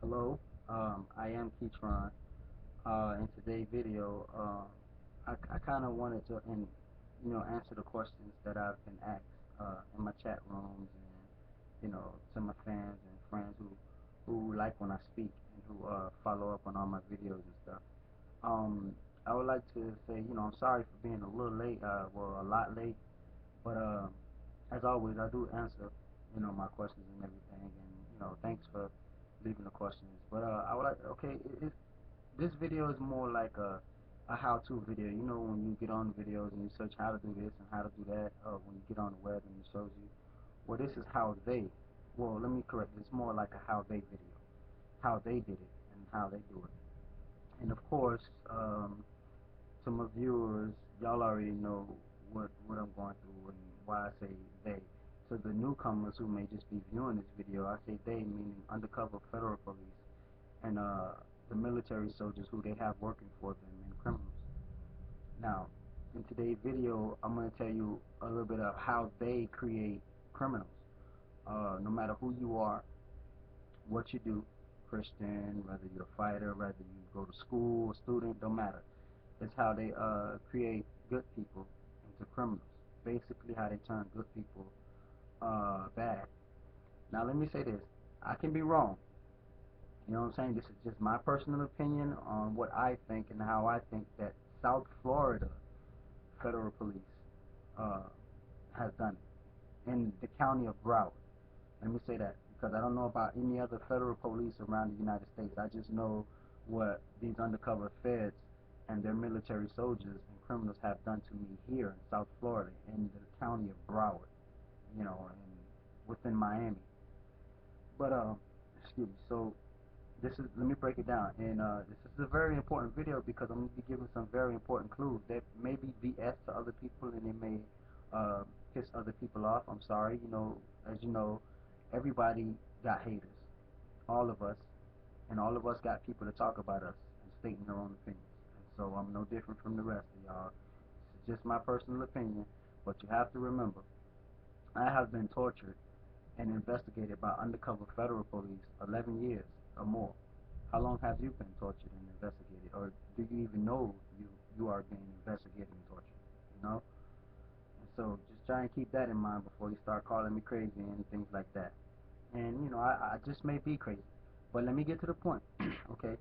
Hello, I am Ketron. In today's video, I kind of wanted to, answer the questions that I've been asked in my chat rooms and, to my fans and friends who like when I speak and who follow up on all my videos and stuff. Um, I would like to say, I'm sorry for being a little late, a lot late, but as always, I do answer, my questions and everything, and thanks for leaving the questions. But I would like, okay, this video is more like a how-to video. You know, when you get on videos and you search how to do this and how to do that, when you get on the web and it shows you, well, this is how they. Well, let me correct. It's more like a how they video, how they did it and how they do it. And of course, to my viewers, y'all already know what I'm going through and why I say they. To the newcomers who may just be viewing this video, I say they, meaning undercover federal police and the military soldiers who they have working for them and criminals. Now, in today's video, I'm going to tell you a little bit of how they create criminals. No matter who you are, what you do, Christian, whether you're a fighter, whether you go to school, student, don't matter. It's how they create good people into criminals. Basically, how they turn good people bad. Now, let me say this. I can be wrong. You know what I'm saying? This is just my personal opinion on what I think and how I think that South Florida Federal Police uh, has done it in the county of Broward. Let me say that because I don't know about any other federal police around the United States. I just know what these undercover feds and their military soldiers and criminals have done to me here in South Florida in the county of Broward, and within Miami. But excuse me. So this is let me break it down. And this is a very important video because I'm gonna be giving some very important clues that may be BS to other people and it may uh, piss other people off. I'm sorry. As you know, everybody got haters. All of us, and all of us got people to talk about us and stating their own opinions. And so I'm no different from the rest of y'all. This is just my personal opinion, but you have to remember, I have been tortured and investigated by undercover federal police 11 years or more. How long have you been tortured and investigated, or do you even know you are being investigated and tortured? You know, and so just try and keep that in mind before you start calling me crazy and things like that. And I just may be crazy, but let me get to the point, okay?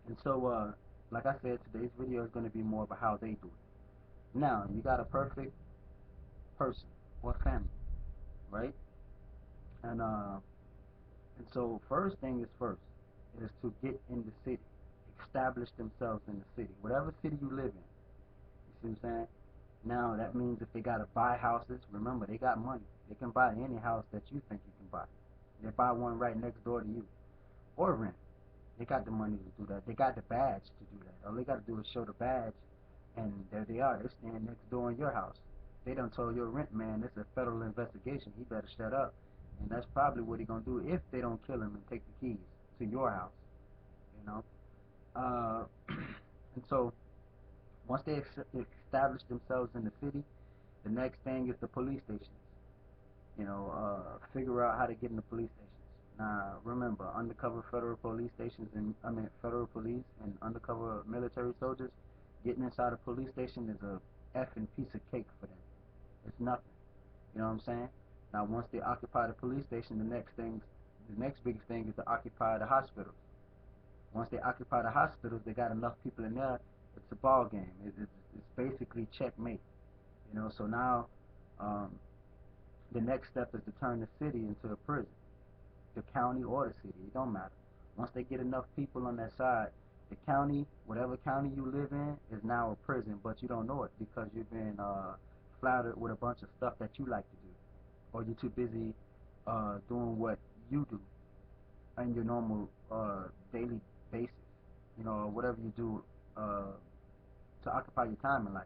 And so, like I said, today's video is going to be more about how they do it. Now, you got a perfect person or family, right? And so first thing is first is to get in the city, establish themselves in the city, whatever city you live in. You see what I'm saying? Now that means if they gotta buy houses, remember they got money. They can buy any house that you think you can buy. They buy one right next door to you, or rent. They got the money to do that. They got the badge to do that. All they gotta do is show the badge, and there they are. They stand next door in your house. They done told your rent man it's a federal investigation. He better shut up. And that's probably what he gonna do if they don't kill him and take the keys to your house. You know. And so once they establish themselves in the city, the next thing is the police stations. Figure out how to get in the police stations. Now, remember, undercover federal police stations and federal police and undercover military soldiers getting inside a police station is a effing piece of cake for them. It's nothing. You know what I'm saying? Now, once they occupy the police station, the next biggest thing is to occupy the hospitals. Once they occupy the hospitals, they got enough people in there. It's a ball game. It's basically checkmate. So now um, the next step is to turn the city into a prison, the county or the city. It don't matter. Once they get enough people on that side, the county, whatever county you live in, is now a prison, but you don't know it because you've been flattered with a bunch of stuff that you like to do, or you're too busy doing what you do on your normal daily basis, or whatever you do to occupy your time in life.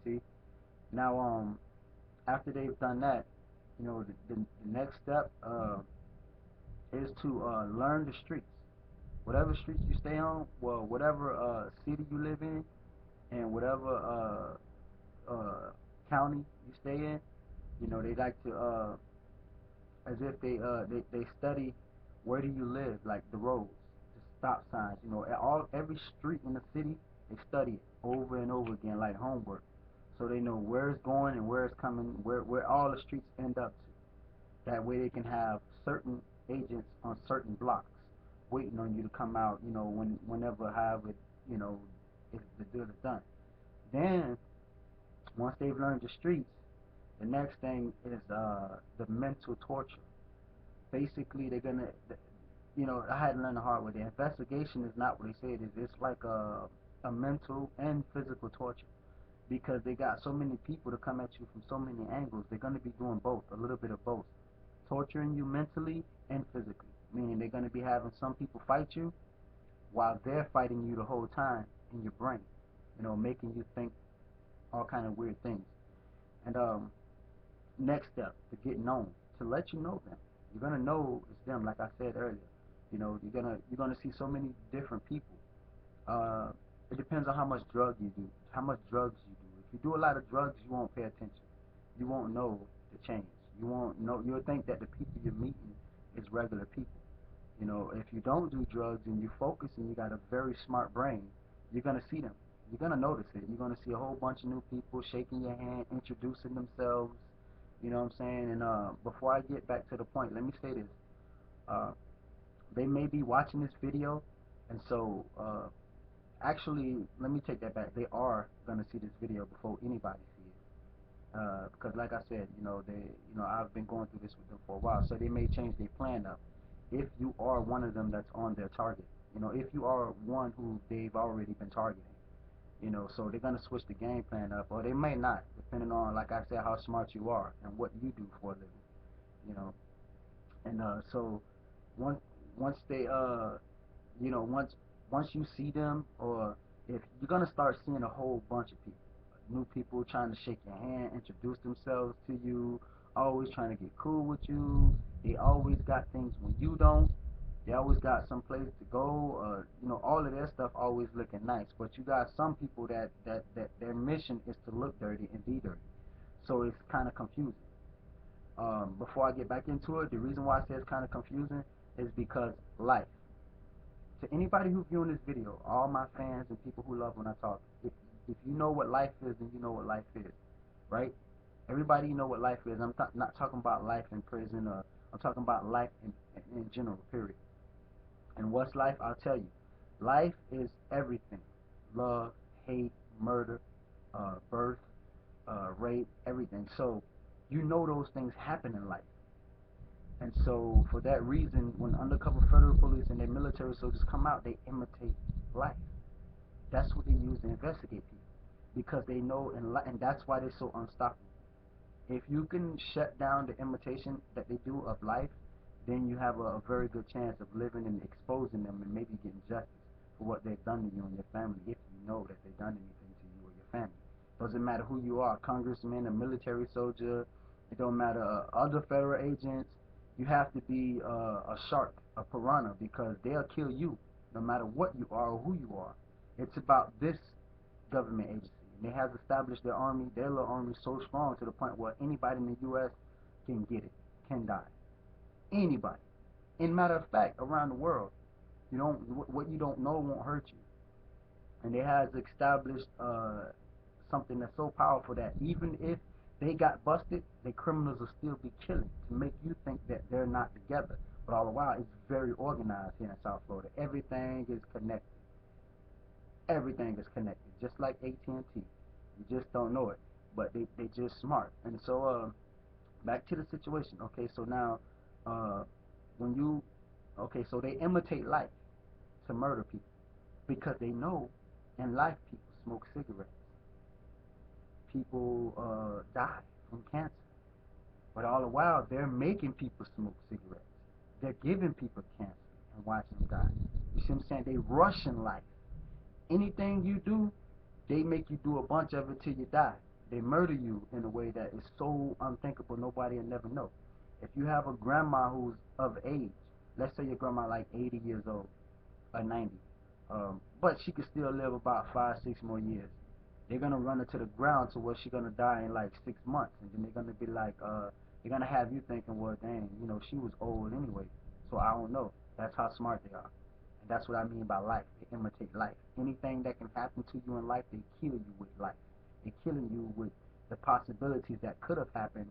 You see? Now, after they've done that, the next step is to learn the streets. Whatever streets you stay on, well, whatever city you live in, and whatever county you stay in, they like to, as if they study Where do you live? Like the roads, the stop signs. You know, every street in the city, they study it over and over again like homework, so they know where it's going and where it's coming, where all the streets end up to. That way they can have certain agents on certain blocks waiting on you to come out. You know, whenever however you know if the deal is done. Then once they've learned the streets, the next thing is the mental torture. Basically, they're gonna, you know, I had to learn the hard way. The investigation is not what they say it is. It's like a mental and physical torture because they got so many people to come at you from so many angles. They're gonna be doing both, a little bit of both, torturing you mentally and physically. Meaning they're gonna be having some people fight you while they're fighting you the whole time in your brain. You know, making you think all kind of weird things. And next step to get known, to let you know them. You're gonna know it's them, like I said earlier. You know, you're gonna see so many different people. Uh, it depends on how much drug you do, how much drugs you do. If you do a lot of drugs, you won't pay attention. You won't know the change. You won't know. You'll think that the people you're meeting is regular people. You know, if you don't do drugs and you focus and you got a very smart brain, you're gonna see them. You're gonna notice it. You're gonna see a whole bunch of new people shaking your hand, introducing themselves. You know what I'm saying? And before I get back to the point, let me say this. Uh, they may be watching this video, and so actually, let me take that back. They are gonna see this video before anybody sees it. Because like I said, I've been going through this with them for a while, so they may change their plan up. If you are one of them that's on their target, if you are one who they've already been targeting, so they're gonna switch the game plan up, or they may not, depending on, like I said, how smart you are and what you do for a living, you know. And so once once they once you see them, or if you're gonna start seeing a whole bunch of people, new people trying to shake your hand, introduce themselves to you, always trying to get cool with you. They always got things when you don't. They always got some place to go. All of their stuff always looking nice. But you got some people that their mission is to look dirty and be dirty. So it's kind of confusing. Before I get back into it, the reason why I say it's kind of confusing is because life. To anybody who's viewing this video, all my fans and people who love when I talk, if you know what life is, then you know what life is, right? Everybody know what life is. I'm not talking about life in prison, or I'm talking about life in general, period. And what's life? I'll tell you. Life is everything. Love, hate, murder, birth, rape, everything. So you know those things happen in life. And so for that reason, when undercover federal police and their military soldiers come out, they imitate life. That's what they use to investigate people, because they know, and that's why they're so unstoppable. If you can shut down the imitation that they do of life, then you have a very good chance of living and exposing them and maybe getting justice for what they've done to you and your family, if you know that they've done anything to you or your family. Doesn't matter who you are, congressman, a military soldier, it don't matter, other federal agents. You have to be a shark, a piranha, because they'll kill you no matter what you are or who you are. It's about this government agency. And they have established their army, their little army, so strong to the point where anybody in the U.S. can get it, can die. Anybody. In matter of fact, around the world, what you don't know won't hurt you. And they has established something that's so powerful that even if they got busted, the criminals will still be killing to make you think that they're not together. But all the while, it's very organized here in South Florida. Everything is connected. Everything is connected, just like AT&T. You just don't know it, but they just smart. And so back to the situation. Okay, so now when you so they imitate life to murder people because they know in life people smoke cigarettes, people die from cancer, but all the while they're making people smoke cigarettes. They're giving people cancer and watching them die. You see what I'm saying? They rushing life. Anything you do, they make you do a bunch of it till you die. They murder you in a way that is so unthinkable nobody will never know. If you have a grandma who's of age, let's say your grandma like 80 years old or 90, but she could still live about 5, 6 more years. They're gonna run her to the ground to where she's gonna die in like 6 months, and then they're gonna be like, they're gonna have you thinking, well, dang, she was old anyway, So I don't know. That's how smart they are. And that's what I mean by life. They imitate life. Anything that can happen to you in life, they kill you with life. They're killing you with the possibilities that could have happened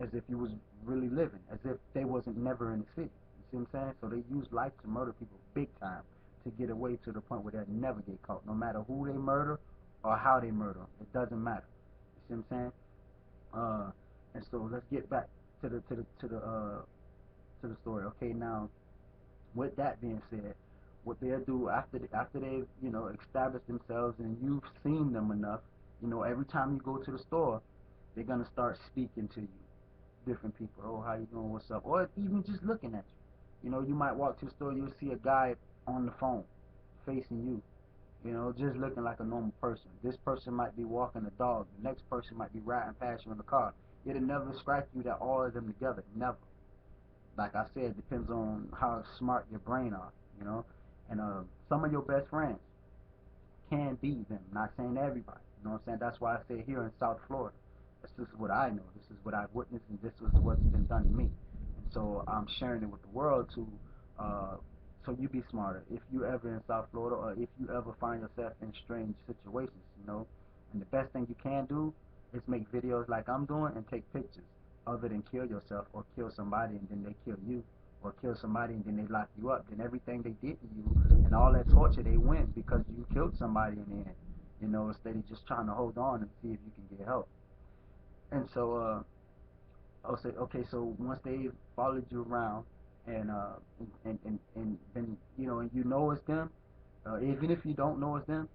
as if you was really living, as if they wasn't never in the city. You see what I'm saying? So they use life to murder people big time to get away to the point where they'll never get caught, no matter who they murder or how they murder them. It doesn't matter. You see what I'm saying? And so let's get back to the story. Okay, now with that being said, what they'll do after they've established themselves and you've seen them enough, every time you go to the store, they're gonna start speaking to you, different people. Oh, how you doing? What's up? Or even just looking at you. You might walk to the store, you'll see a guy on the phone, facing you. Just looking like a normal person. This person might be walking a dog. The next person might be riding past you in the car. It'll never strike you that all of them together. Never. Like I said, it depends on how smart your brain are. You know, and some of your best friends can be them. Not saying everybody. You know what I'm saying? That's why I say here in South Florida. This is what I know. This is what I've witnessed, and this is what's been done to me. And so I'm sharing it with the world to, uh, so you be smarter. If you ever in South Florida, or if you ever find yourself in strange situations, and the best thing you can do is make videos like I'm doing and take pictures, other than kill yourself or kill somebody and then they kill you, or kill somebody and then they lock you up. Then everything they did to you and all that torture they win because you killed somebody in the end. Instead of just trying to hold on and see if you can get help. And so, I'll say, okay, so once they followed you around and then and it's them, even if you don't know it's them,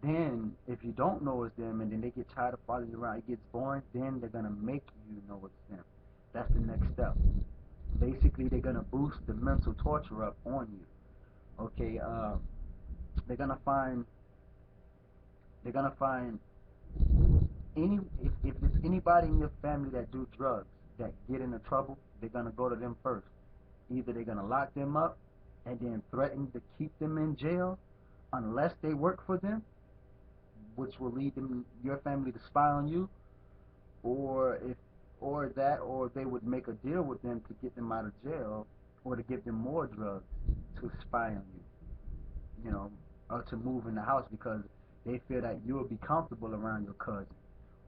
then if you don't know it's them and then they get tired of following you around, it gets boring, then they're gonna make you know it's them. That's the next step. Basically, they're gonna boost the mental torture up on you. Okay, they're gonna find they're gonna find if there's anybody in your family that do drugs that get into trouble, they're gonna go to them first. Either they're gonna lock them up and then threaten to keep them in jail unless they work for them, which will lead them your family to spy on you, or if or that or they would make a deal with them to get them out of jail or to give them more drugs to spy on or to move in the house because they feel that you'll be comfortable around your cousin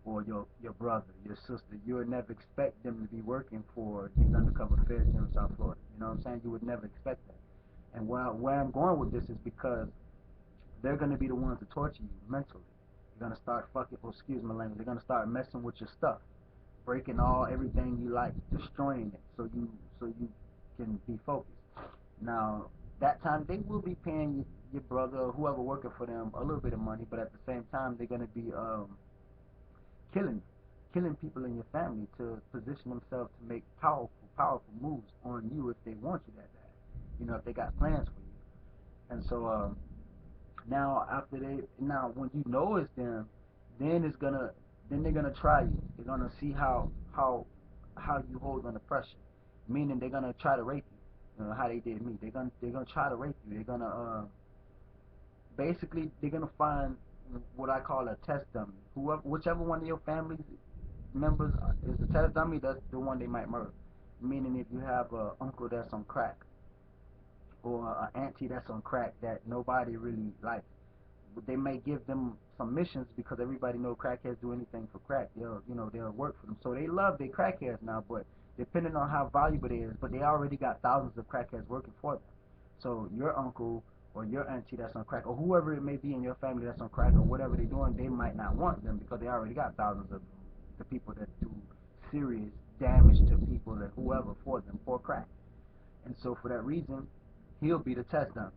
or your brother, your sister. You would never expect them to be working for these undercover feds here in South Florida. You know what I'm saying? You would never expect that. And where I'm going with this is because they're going to be the ones to torture you mentally. They're going to start excuse my language, they're going to start messing with your stuff, breaking everything you like, destroying it so you can be focused. Now, that time they will be paying your brother or whoever working for them a little bit of money, but at the same time they're going to be killing people in your family to position themselves to make powerful moves on you if they want you that bad. If they got plans for you. And so now when you know it's them, then they're gonna try you. They're gonna see how you hold under pressure. Meaning they're gonna try to rape you. How they did me. They're gonna try to rape you. They're gonna basically they're gonna find what I call a test dummy. Whichever one of your family members is a test dummy, that's the one they might murder. Meaning if you have a uncle that's on crack or an auntie that's on crack that nobody really likes, they may give them some missions because everybody know crackheads do anything for crack. They'll work for them. So they love their crackheads now, but depending on how valuable it is, but they already got thousands of crackheads working for them. So your uncle or your auntie that's on crack, or whoever it may be in your family that's on crack, or whatever they're doing, they might not want them because they already got thousands of the people that do serious damage to people and whoever for them for crack. And so for that reason, he'll be the test dummy.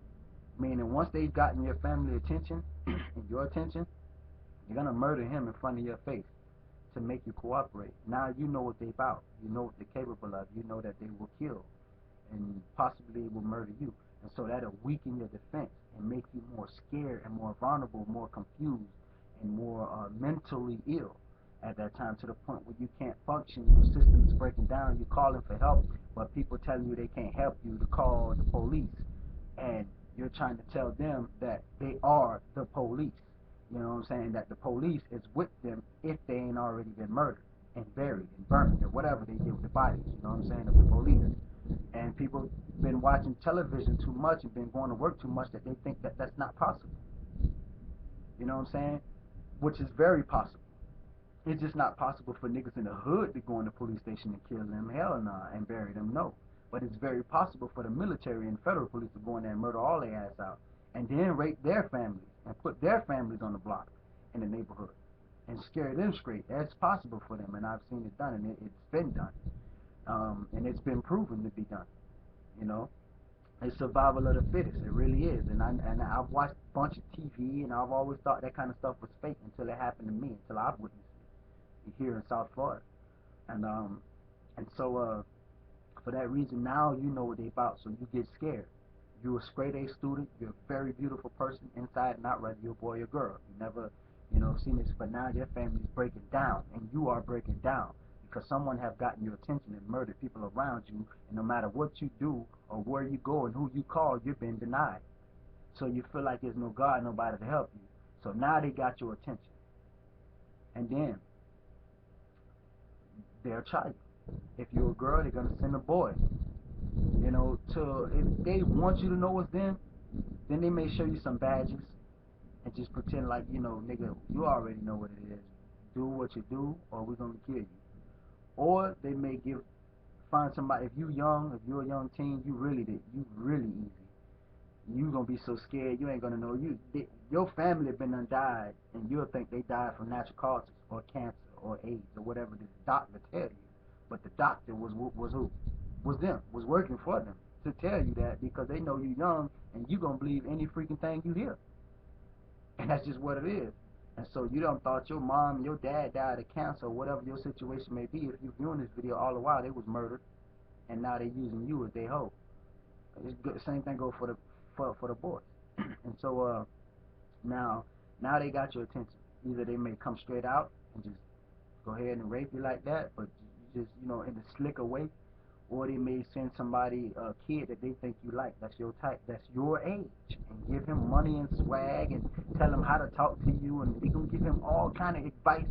Meaning once they've gotten your family attention and your attention, you're gonna murder him in front of your face to make you cooperate. Now you know what they're about. You know what they're capable of. You know that they will kill and possibly will murder you. And so that'll weaken your defense and make you more scared and more vulnerable, more confused, and more mentally ill at that time, to the point where you can't function. Your system is breaking down. You're calling for help, but people telling you they can't help you, to call the police. And you're trying to tell them that they are the police. You know what I'm saying? That the police is with them if they ain't already been murdered and buried and burnt or whatever they did with the bodies. You know what I'm saying? Of the police. And people been watching television too much and been going to work too much that they think that that's not possible. You know what I'm saying? Which is very possible. It's just not possible for niggas in the hood to go in the police station and kill them. Hell nah, and bury them. No. But it's very possible for the military and federal police to go in there and murder all their ass out, and then rape their families and put their families on the block in the neighborhood and scare them straight. That's possible for them, and I've seen it done, and it's been done, and it's been proven to be done. You know, it's survival of the fittest. It really is. And I've watched a bunch of TV, and I've always thought that kind of stuff was fake until it happened to me, until I've witnessed it here in South Florida. And for that reason, now you know what they about, so you get scared. You're a straight A student. You're a very beautiful person inside and out, whether you're a boy or girl. You never, seen this, but now your family's breaking down, and you are breaking down because someone have gotten your attention and murdered people around you, and no matter what you do or where you go and who you call, you've been denied. So you feel like there's no God, nobody to help you. So now they got your attention, and then they'll try you. If you're a girl, they're gonna send a boy. To if they want you to know it's them, then they may show you some badges and just pretend like, nigga, you already know what it is. Do what you do, or we're gonna kill you. Or they may find somebody. If you young, if you're a young teen, you really easy. You gonna be so scared you ain't gonna know your family been done died, and you'll think they died from natural causes or cancer or AIDS or whatever the doctor tell you. But the doctor was who? Was them. Was working for them to tell you that because they know you young and you gonna believe any freaking thing you hear, and that's just what it is. And so you don't thought your mom, your dad died of cancer or whatever your situation may be. If you're viewing this video all the while, they was murdered, and now they using you as their hope. It's good. Same thing go for the boys. And so now now they got your attention. Either they may come straight out and just go ahead and rape you like that, but you just in a slicker way, or they may send somebody, a kid that they think you like, that's your type, that's your age, and give him money and swag and tell him how to talk to you, and they gonna give him all kind of advice.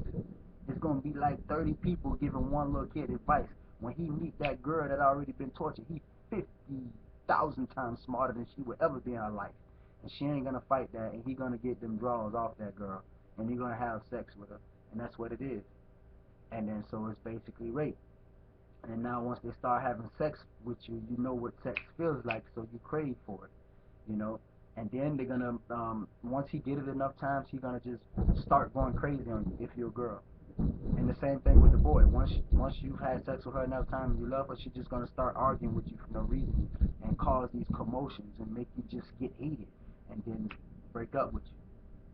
It's gonna be like 30 people giving one little kid advice. When he meet that girl that already been tortured, he 50,000 times smarter than she would ever be in her life, and she ain't gonna fight that, and he gonna get them draws off that girl, and he gonna have sex with her, and that's what it is. And then so it's basically rape. And now once they start having sex with you, you know what sex feels like, so you crave for it, you know. And then they're gonna, once he get it enough times, he's gonna just start going crazy on you if you're a girl. And the same thing with the boy. Once you've had sex with her enough time and you love her, she's just gonna start arguing with you for no reason and cause these commotions and make you just get heated and then break up with you.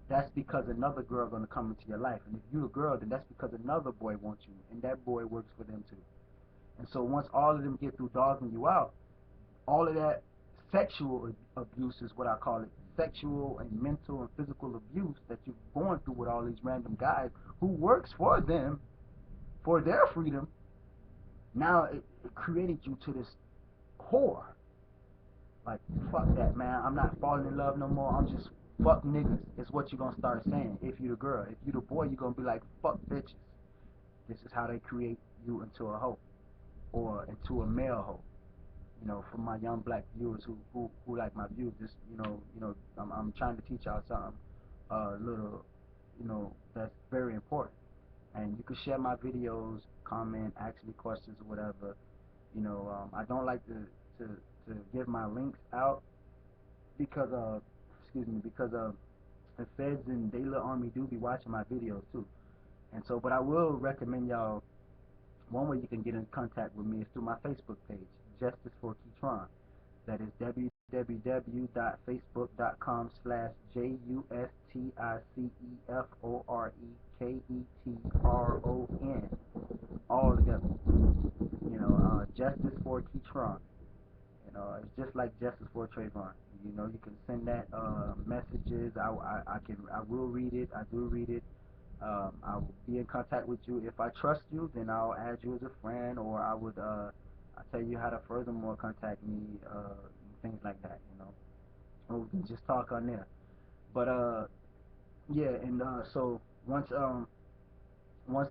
That's because another girl gonna come into your life. And if you're a girl, then that's because another boy wants you, and that boy works for them too. And so once all of them get through dogging you out, all of that sexual abuse is what I call it. Sexual and mental and physical abuse that you're going through with all these random guys who works for them for their freedom. Now it created you to this whore. Like, fuck that, man. I'm not falling in love no more. I'm just fuck niggas. It's what you're gonna start saying if you're the girl. If you're the boy, you're gonna be like, fuck bitches. This is how they create you into a hoe or into a male hoe. For my young black viewers who like my views, just I'm trying to teach y'all something little, that's very important. And you can share my videos, comment, ask me questions or whatever. I don't like to give my links out because because the feds and they little army do be watching my videos too. And so, but I will recommend y'all, one way you can get in contact with me is through my Facebook page, Justice for Ketron. That is www.facebook.com/JUSTICEFOREKETRON. All together. Justice for Ketron. It's just like Justice for Trayvon. You can send that messages. I will read it. I do read it. I will be in contact with you. If I trust you, then I'll add you as a friend, or I'll tell you how to furthermore contact me, things like that. Or we can just talk on there. But yeah, and so once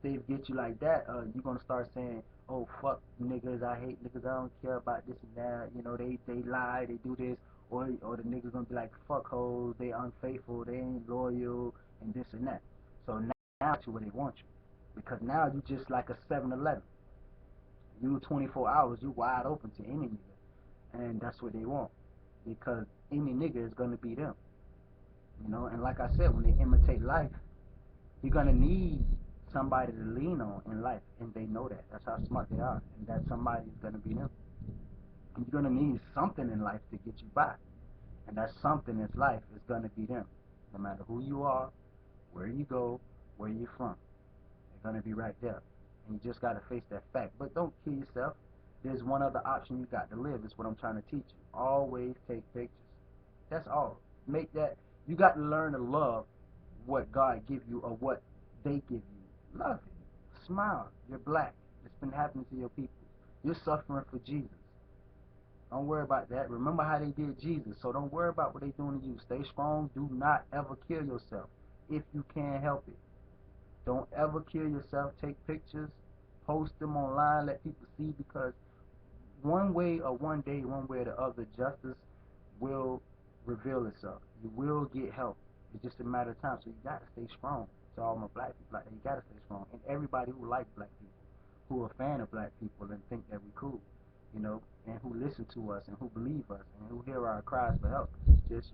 they get you like that, you're gonna start saying, oh fuck niggas, I hate niggas, I don't care about this and that. You know, they lie, they do this, or the niggas gonna be like fuck hoes, they unfaithful, they ain't loyal, and this and that. So now that's where they want you, because now you just like a 7-Eleven. You 24 hours, you wide open to any nigga, and that's what they want, because any nigga is gonna be them. You know, and like I said, when they imitate life, you're gonna need somebody to lean on in life, and they know that. That's how smart they are, and that somebody is gonna be them. And you're gonna need something in life to get you by, and that something in life is gonna be them. No matter who you are, where you go, where you're from, they're gonna be right there, and you just gotta face that fact. But don't kill yourself. There's one other option you got to live. Is what I'm trying to teach you. Always take pictures. That's all. Make that. You got to learn to love what God give you or what they give you. Love it. Smile. You're black. It's been happening to your people. You're suffering for Jesus. Don't worry about that. Remember how they did Jesus. So don't worry about what they doing to you. Stay strong. Do not ever kill yourself if you can't help it. Don't ever kill yourself. Take pictures. Post them online. Let people see, because one way or one day, one way or the other, justice will reveal itself. You will get help. It's just a matter of time. So you gotta stay strong. To all my black people out there, you gotta stay strong. And everybody who likes black people, who are a fan of black people and think that we cool, you know, and who listen to us and who believe us and who hear our cries for help. Just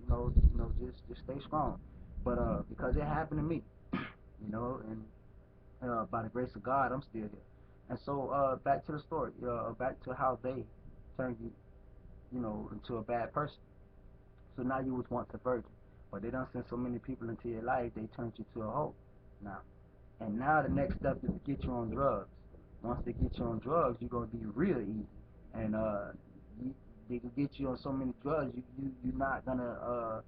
just stay strong. But because it happened to me, you know, and by the grace of God, I'm still here. And so back to the story, back to how they turned you, into a bad person. So now you was once a virgin, but they done sent so many people into your life, they turned you to a hoe. Now, and now the next step is to get you on drugs. Once they get you on drugs, you're gonna be real easy, and you, they can get you on so many drugs, you're not gonna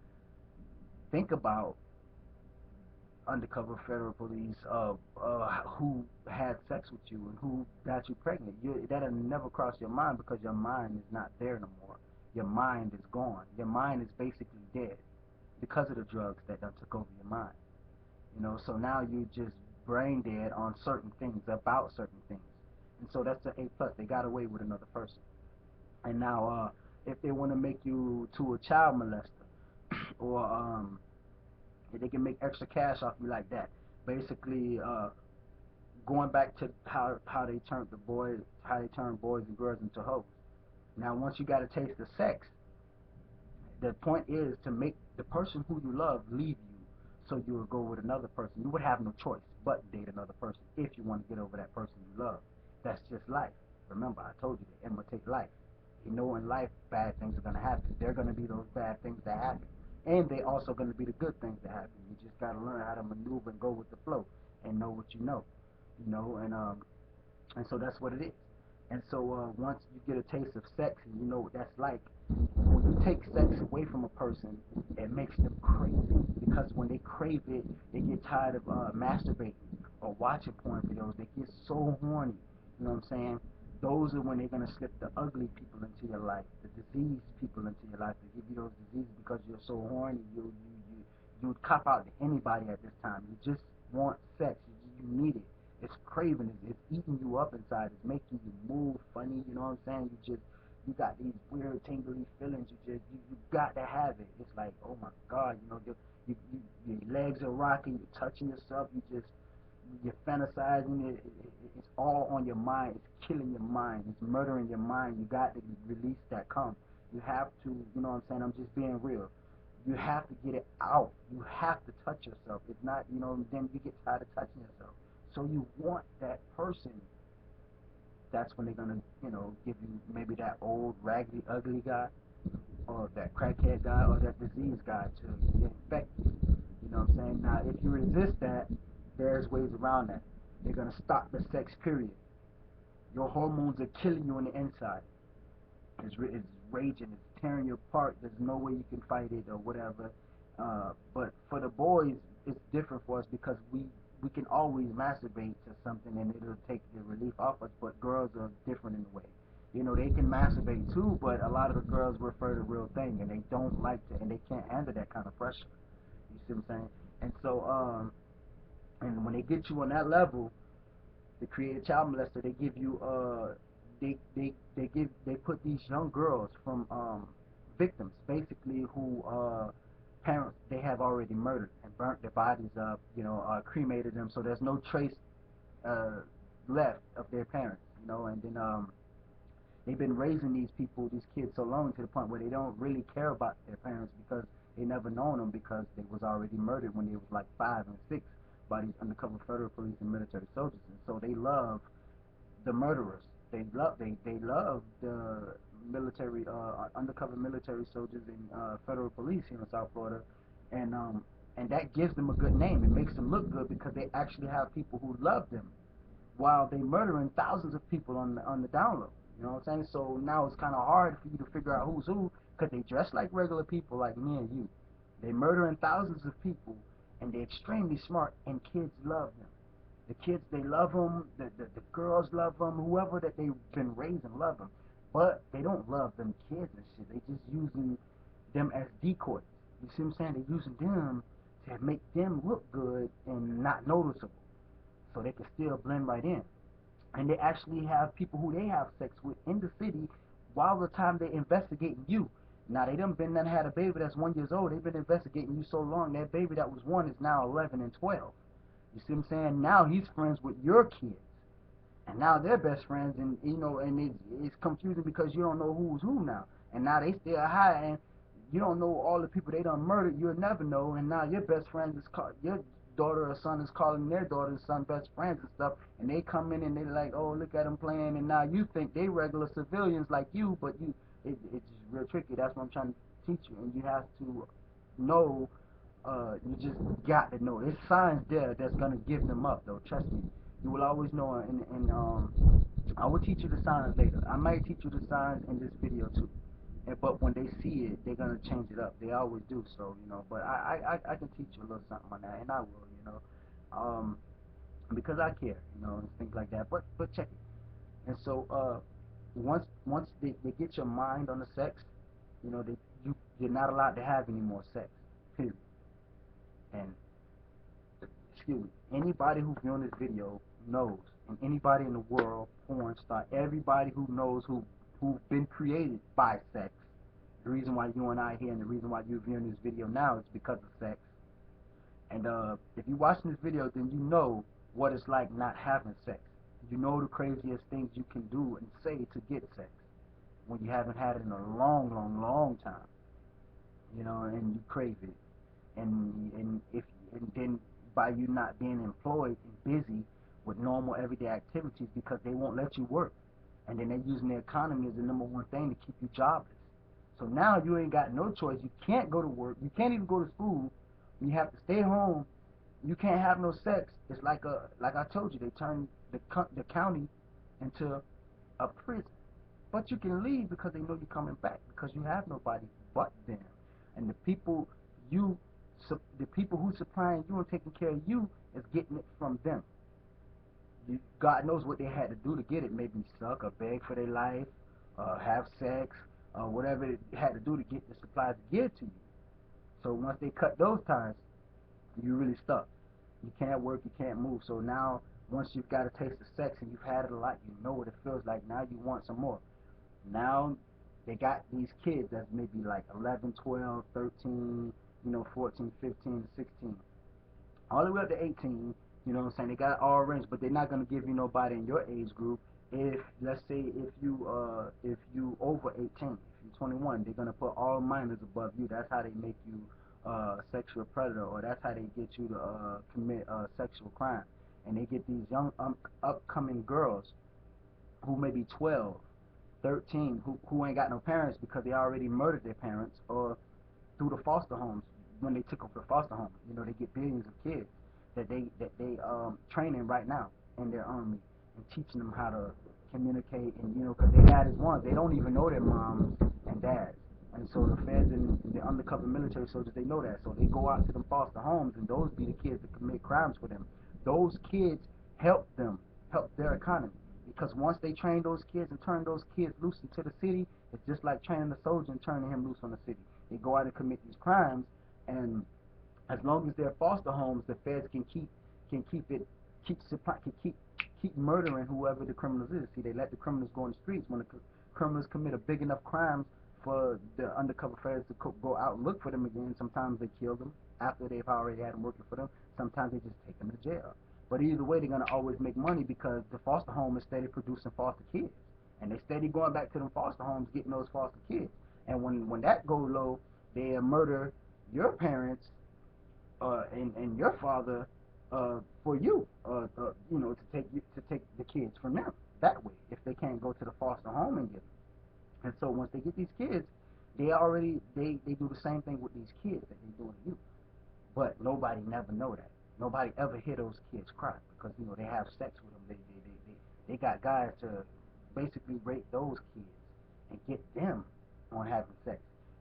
think about undercover federal police who had sex with you and who got you pregnant. That'll never cross your mind, because your mind is not there no more. Your mind is gone. Your mind is basically dead because of the drugs that done took over your mind. So now you just brain dead on certain things, about certain things. And so that's the A plus. They got away with another person. And now if they want to make you to a child molester, or they can make extra cash off you like that. Basically, going back to how they turned how they turned boys and girls into hoes. Now, once you got a taste of sex, the point is to make the person who you love leave you, so you will go with another person. You would have no choice but to date another person if you want to get over that person you love. That's just life. Remember, I told you to imitate life. You know, in life, bad things are going to happen. They're going to be those bad things that happen. And they also going to be the good things that happen. You just got to learn how to maneuver and go with the flow and know what you know. And so that's what it is. And so once you get a taste of sex and you know what that's like, when you take sex away from a person, it makes them crave it. Because when they crave it, they get tired of masturbating or watching porn videos. They get so horny. You know what I'm saying? Those are when they're gonna slip the ugly people into your life, the diseased people into your life. They give you those diseases because you're so horny. You would cop out to anybody at this time. You just want sex. You need it. It's craving. It's eating you up inside. It's making you move funny. You know what I'm saying? You got these weird tingly feelings. You got to have it. It's like, oh my God, your legs are rocking. You're touching yourself. You're fantasizing. It's all on your mind. It's killing your mind. It's murdering your mind. You got to release that cum. You have to. You know what I'm saying? I'm just being real. You have to get it out. You have to touch yourself. If not, then you get tired of touching yourself. So you want that person. That's when they're gonna, give you maybe that old raggedy ugly guy, or that crackhead guy, or that disease guy to infect you. You know what I'm saying? Now, if you resist that, there's ways around that. They're gonna stop the sex period. Your hormones are killing you on the inside. It's raging. It's tearing you apart. There's no way you can fight it or whatever. But for the boys, it's different for us, because we can always masturbate to something and it'll take the relief off us. But girls are different in a way. They can masturbate too, but a lot of the girls prefer the real thing, and they don't like to, and they can't handle that kind of pressure. You see what I'm saying? And so, and when they get you on that level, They create a child molester. They give you they put these young girls from victims basically who parents they have already murdered and burnt their bodies up, cremated them, so there's no trace uh left of their parents, and then they've been raising these people, these kids, so long to the point where they don't really care about their parents because they never known them because they was already murdered when they was like 5 and 6 by these undercover federal police and military soldiers, and so they love the murderers. They love the military undercover military soldiers and federal police here in South Florida, and um and that gives them a good name. It makes them look good because they actually have people who love them while they murdering thousands of people on the down low. You know what I'm saying? So now it's kind of hard for you to figure out who's who because they dress like regular people like me and you. They murdering thousands of people and they're extremely smart and kids love them. The kids, they love them. The girls love them. Whoever that they've been raising love them. But they don't love them kids and shit. They just using them as decoys. You see what I'm saying? They're using them to make them look good and not noticeable, so they can still blend right in. And they actually have people who they have sex with in the city while the time they investigating you. Now they done been done had a baby that's 1 year old. They've been investigating you so long that baby that was 1 is now 11 and 12. You see what I'm saying? Now he's friends with your kids, and now they're best friends, and and it's confusing because you don't know who's who now, and now they still hiding. You don't know all the people they done murdered. You'll never know, and now your best friends is called your daughter or son is calling their daughter and son best friends and stuff, and they come in and they like, oh, look at them playing, and now you think they regular civilians like you, but it's just real tricky. That's what I'm trying to teach you, and you have to know. You just got to know. There's signs there that's gonna give them up, though. Trust me. You will always know, and I will teach you the signs later. I might teach you the signs in this video too. But when they see it, they're gonna change it up. They always do. So but I can teach you a little something on that, and I will, because I care, and things like that. But check it. And so once they get your mind on the sex, you're not allowed to have any more sex. Period. And excuse me, anybody who's viewing this video knows, and anybody in the world, porn star, everybody who knows who've been created by sex. The reason why you and I here, and the reason why you're viewing this video now is because of sex. And if you're watching this video, then you know what it's like not having sex. You know the craziest things you can do and say to get sex when you haven't had it in a long, long, long time. And you crave it. And then by you not being employed and busy with normal everyday activities because they won't let you work, and then they're using the economy as the number one thing to keep you jobless. So now you ain't got no choice. You can't go to work. You can't even go to school. You have to stay home. You can't have no sex. It's like I told you, they turned the county into a prison. But you can leave because they know you're coming back because you have nobody but them. And you the people who supplying you and taking care of you is getting it from them. God knows what they had to do to get it. Maybe suck or beg for their life, have sex, whatever it had to do to get the supplies to give to you. So once they cut those ties, you're really stuck. You can't work, you can't move. So now, once you've got a taste of sex and you've had it a lot, you know what it feels like. Now you want some more. Now they got these kids that's maybe like 11, 12, 13, 14, 15, 16, all the way up to 18. You know what I'm saying? They got it all arranged, but they're not gonna give you nobody in your age group. If let's say if you over 18, if you're 21, they're gonna put all minors above you. That's how they make you sexual predator, or that's how they get you to commit sexual crime. And they get these young upcoming girls who may be 12, 13, who ain't got no parents because they already murdered their parents, or through the foster homes when they took over the foster homes. They get billions of kids that they training right now in their army and teaching them how to communicate, and because their dad is one, they don't even know their moms and dads. And so the feds and the undercover military soldiers, they know that. So they go out to them foster homes, and those be the kids that commit crimes for them. Those kids help them, help their economy. Because once they train those kids and turn those kids loose into the city, it's just like training a soldier and turning him loose on the city. They go out and commit these crimes, and as long as they're foster homes, the feds can keep supply, can keep keep murdering whoever the criminals is. See, they let the criminals go in the streets. When the criminals commit a big enough crime for the undercover feds to go out and look for them again, sometimes they kill them after they've already had them working for them. Sometimes they just take them to jail. But either way, they're gonna always make money because the foster home is steady producing foster kids, and they steady going back to them foster homes getting those foster kids. And when that go low, they murder your parents and your father for you, to take the kids from them that way if they can't go to the foster home and get them. And so once they get these kids, they do the same thing with these kids that they do to you. But nobody never know that. Nobody ever hear those kids cry because they have sex with them. They got guys to basically rape those kids and get them on having sex.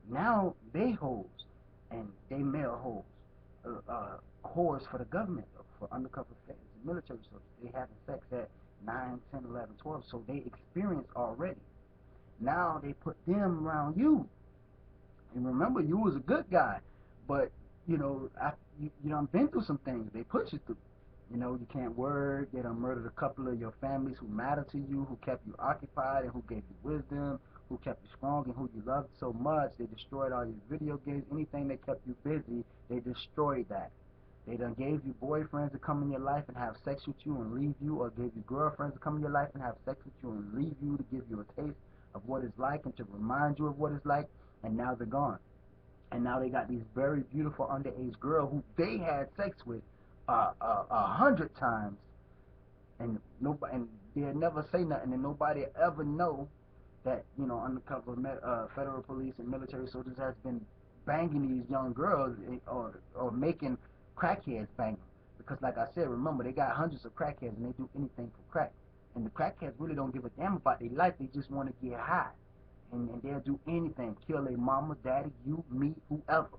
Now they hoes and they male hoes, whores for the government, for undercover feds and military soldiers. They having sex at 9, 10, 11, 12. So they experience already. Now they put them around you. And remember, you was a good guy, but you done been through some things. They put you through. You can't work. They done murdered a couple of your families who matter to you, who kept you occupied, and who gave you wisdom, who kept you strong, and who you loved so much. They destroyed all your video games. Anything that kept you busy, they destroyed that. They done gave you boyfriends to come in your life and have sex with you and leave you, or gave you girlfriends to come in your life and have sex with you and leave you to give you a taste of what it's like and to remind you of what it's like, and now they're gone. And now they got these very beautiful underage girls who they had sex with 100 times, and nobody, and they'll never say nothing, and nobody ever know that undercover federal police and military soldiers has been banging these young girls, or making crackheads bang them. Because like I said, remember, they got hundreds of crackheads and they do anything for crack. And the crackheads really don't give a damn about their life. They just want to get high. And they'll do anything, kill their mama, daddy, you, me, whoever.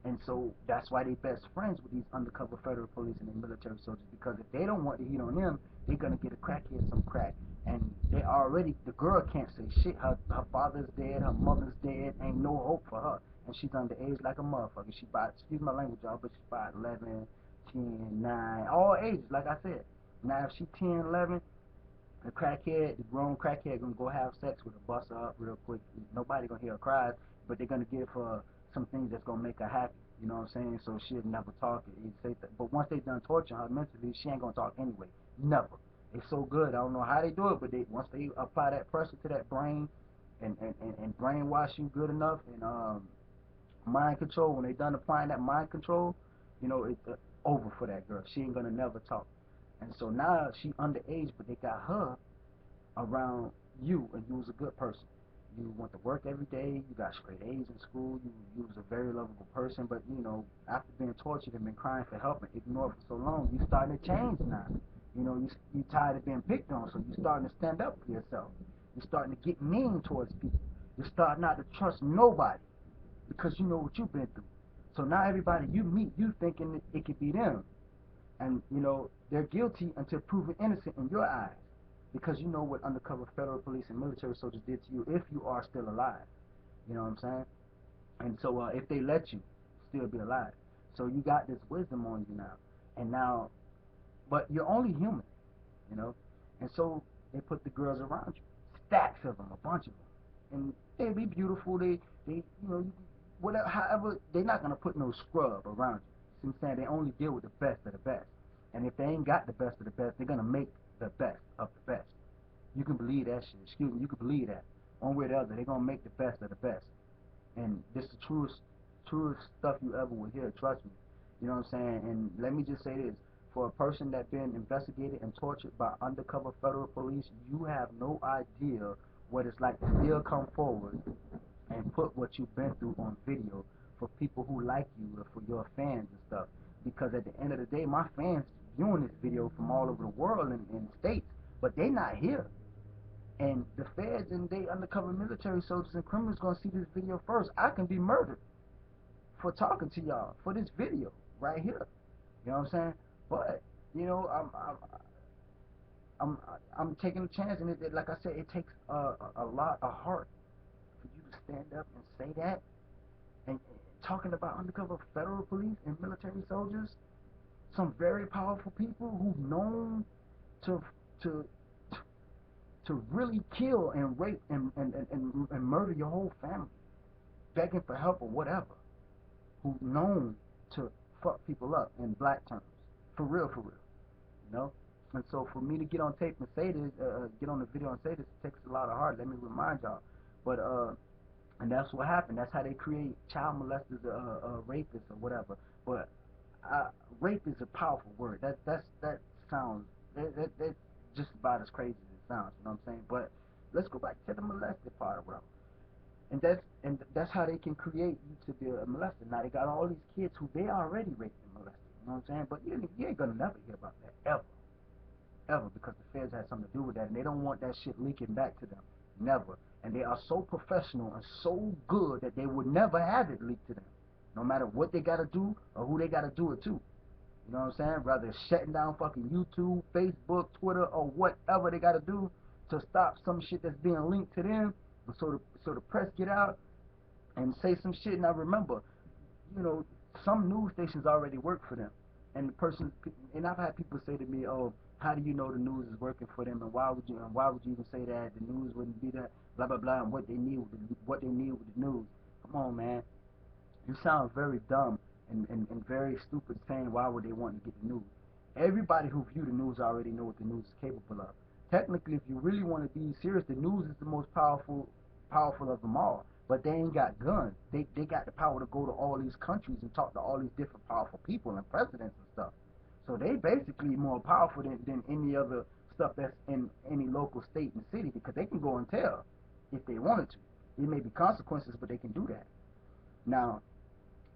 And so that's why they best friends with these undercover federal police and the military soldiers, because if they don't want to heat on them, they're gonna get a crackhead some crack. And the girl can't say shit. Her father's dead, her mother's dead, ain't no hope for her. And she's underage like a motherfucker. She about, excuse my language, y'all, but she's about 11, 10, 9, all ages, like I said. Now if she 10, 11, the grown crackhead gonna go have sex with her, bust her up real quick. Nobody gonna hear her cries, but they're gonna give her some things that's gonna make her happy. You know what I'm saying? So she'll never talk. But once they done torturing her mentally, she ain't gonna talk anyway. Never. It's so good. I don't know how they do it, but once they apply that pressure to that brain and brainwash you good enough, and mind control. When they done applying that mind control, it's over for that girl. She ain't gonna never talk. And so now she underage, but they got her around you, and you was a good person. You went to work every day. You got straight A's in school. You was a very lovable person. But after being tortured and been crying for help and ignored for so long, you starting to change now. You tired of being picked on, so you starting to stand up for yourself. You're starting to get mean towards people. You're starting not to trust nobody because you know what you've been through. So now everybody you meet, you thinking that it could be them, and they're guilty until proven innocent in your eyes, because you know what undercover federal police and military soldiers did to you if you are still alive. You know what I'm saying? And so if they let you still be alive, so you got this wisdom on you now, and now, but you're only human, you know. And so they put the girls around you, stacks of them, a bunch of them, and they be beautiful. They whatever, however, they're not gonna put no scrub around you. See what I'm saying? They only deal with the best of the best. And if they ain't got the best of the best, they're gonna make the best of the best. You can believe that shit. Excuse me, you can believe that. One way or the other, they're gonna make the best of the best. And this is the truest stuff you ever will hear. Trust me. You know what I'm saying? And let me just say this: for a person that's been investigated and tortured by undercover federal police, you have no idea what it's like to still come forward and put what you've been through on video for people who like you or for your fans and stuff. Because at the end of the day, my fans viewing this video from all over the world and states, but they not here. And the feds and they undercover military soldiers and criminals gonna see this video first. I can be murdered for talking to y'all for this video right here. You know what I'm saying? But I'm taking a chance, and like I said, it takes a lot of heart for you to stand up and say that. And talking about undercover federal police and military soldiers, some very powerful people who've known to to to really kill and rape and murder your whole family, begging for help or whatever, who known to fuck people up in black terms, for real, you know. And so for me to get on tape and say this, get on the video and say this, it takes a lot of heart. Let me remind y'all. But and that's what happened. That's how they create child molesters, rapists or whatever. But rape is a powerful word. That sounds that just about as crazy as it sounds. You know what I'm saying? But let's go back to the molested part of it. And that's how they can create you to be a molester. Now they got all these kids who they already raped and molested. You know what I'm saying? But you ain't gonna never hear about that ever, because the feds had something to do with that, and they don't want that shit leaking back to them. Never. And they are so professional and so good that they would never have it leaked to them, no matter what they gotta do or who they gotta do it to. You know what I'm saying? Rather shutting down fucking YouTube, Facebook, Twitter, or whatever they gotta do to stop some shit that's being linked to them, so the press get out and say some shit. Now remember, you know, some news stations already work for them, and the person, and I've had people say to me, "Oh, how do you know the news is working for them, and why would you even say that the news wouldn't be that, blah blah blah, and what they need with the news." Come on, man, you sound very dumb and very stupid saying why would they want to get the news. Everybody who view the news already know what the news is capable of. Technically, if you really want to be serious, the news is the most powerful of them all. But they ain't got guns. They got the power to go to all these countries and talk to all these different powerful people and presidents and stuff. So they basically more powerful than any other stuff that's in any local state and city, because they can go and tell if they wanted to. There may be consequences, but they can do that. Now,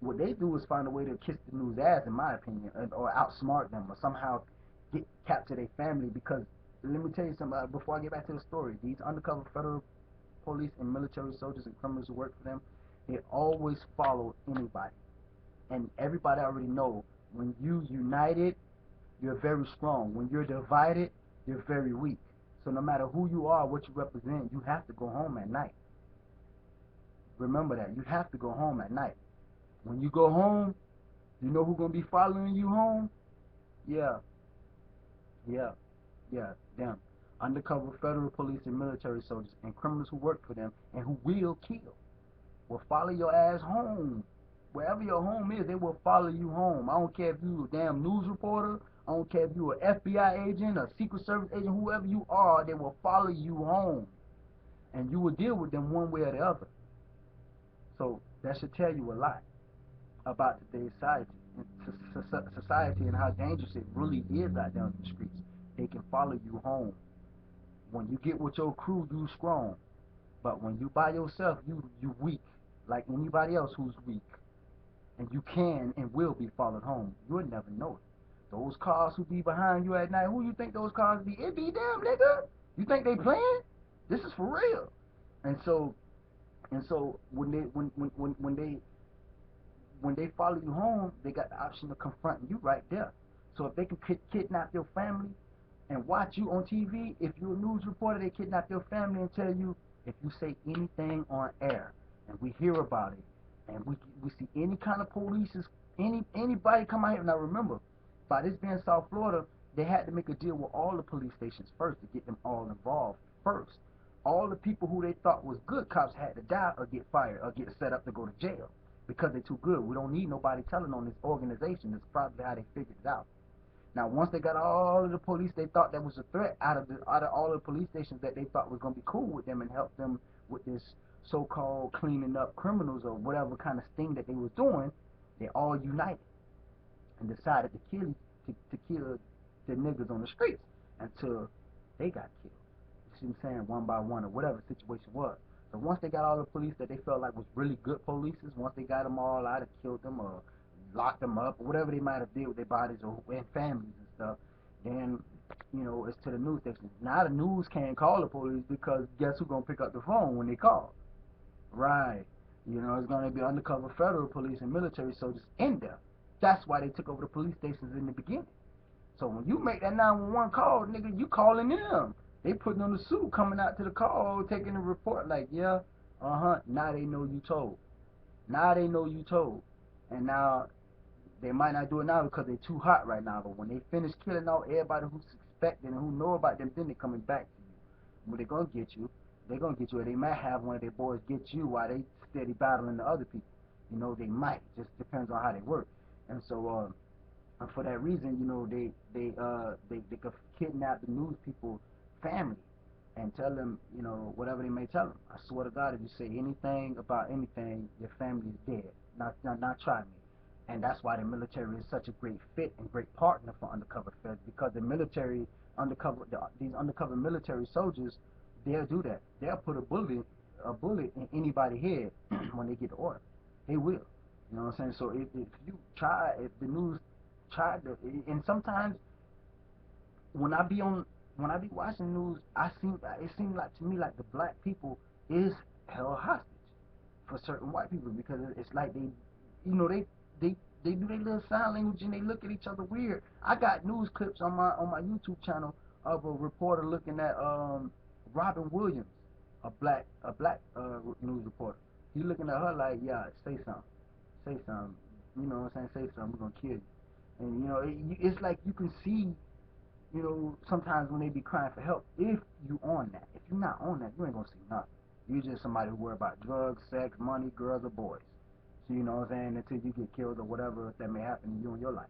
what they do is find a way to kiss the news ass, in my opinion, or outsmart them, or somehow capture their family. Because let me tell you something, before I get back to the story. These undercover federal police and military soldiers and criminals who work for them, they always follow anybody, and everybody already know, when you united, you're very strong. When you're divided, you're very weak. So no matter who you are, what you represent, you have to go home at night. Remember that. You have to go home at night. When you go home, you know who's gonna be following you home? Yeah, yeah, yeah, them. Undercover federal police and military soldiers and criminals who work for them and who will kill will follow your ass home. Wherever your home is, they will follow you home. I don't care if you a damn news reporter. I don't care if you an FBI agent, a Secret Service agent, whoever you are, they will follow you home. And you will deal with them one way or the other. So that should tell you a lot about today's society and how dangerous it really is out there on the streets. They can follow you home. When you get with your crew, you strong. But when you by yourself, you weak, like anybody else who's weak. And you can and will be followed home. You'll never know it. Those cars who be behind you at night, who you think those cars be? It be them, nigga. You think they playing? This is for real. And so when they follow you home, they got the option of confronting you right there. So if they can kidnap your family and watch you on TV, if you're a news reporter, they kidnap your family and tell you, if you say anything on air and we hear about it, and we see any kind of police, anybody come out here. Now remember, by this being South Florida, they had to make a deal with all the police stations first to get them all involved first. All the people who they thought was good cops had to die or get fired or get set up to go to jail because they're too good. We don't need nobody telling on this organization. That's probably how they figured it out. Now, once they got all of the police they thought that was a threat out of all the police stations that they thought was going to be cool with them and help them with this so-called cleaning up criminals or whatever kind of sting that they was doing, they all united and decided to kill the niggas on the streets until they got killed. You see what I'm saying? One by one or whatever the situation was. So once they got all the police that they felt like was really good police, once they got them all out and killed them or locked them up or whatever they might have did with their bodies or and families and stuff, then it's to the news station. Now the news can't call the police because guess who's gonna pick up the phone when they call? Right. It's gonna be undercover federal police and military soldiers in there. That's why they took over the police stations in the beginning. So when you make that 911 call, nigga, you calling them. They putting on the suit, coming out to the call, taking the report like, yeah, now they know you told. Now they know you told. And now they might not do it now because they're too hot right now, but when they finish killing out everybody who's affected and who know about them, then they coming back to you. When they gonna get you, they gonna get you, or they might have one of their boys get you while they steady battling the other people. You know, they might. Just depends on how they work. And so, and for that reason, you know, they could kidnap the news people family and tell them, you know, whatever they may tell them. I swear to God, if you say anything about anything, your family is dead. Not try me. And that's why the military is such a great fit and great partner for undercover feds, because the military these undercover military soldiers, they'll do that. They'll put a bullet in anybody's head when they get the order. They will. You know what I'm saying? So if the news tried to, and sometimes when I be on, when I be watching news, it seems like to me like the black people is held hostage for certain white people, because it's like they, you know, they they do their little sign language and they look at each other weird. I got news clips on my YouTube channel of a reporter looking at Robin Williams, a black news reporter. He looking at her like, yeah, say something, you know what I'm saying, say something, we're gonna kill you. And you know, it's like you can see, you know, sometimes when they be crying for help, if you on that. If you're not on that, you ain't gonna see nothing. You're just somebody who worry about drugs, sex, money, girls, or boys. So you know what I'm saying, until you get killed or whatever that may happen to you in your life.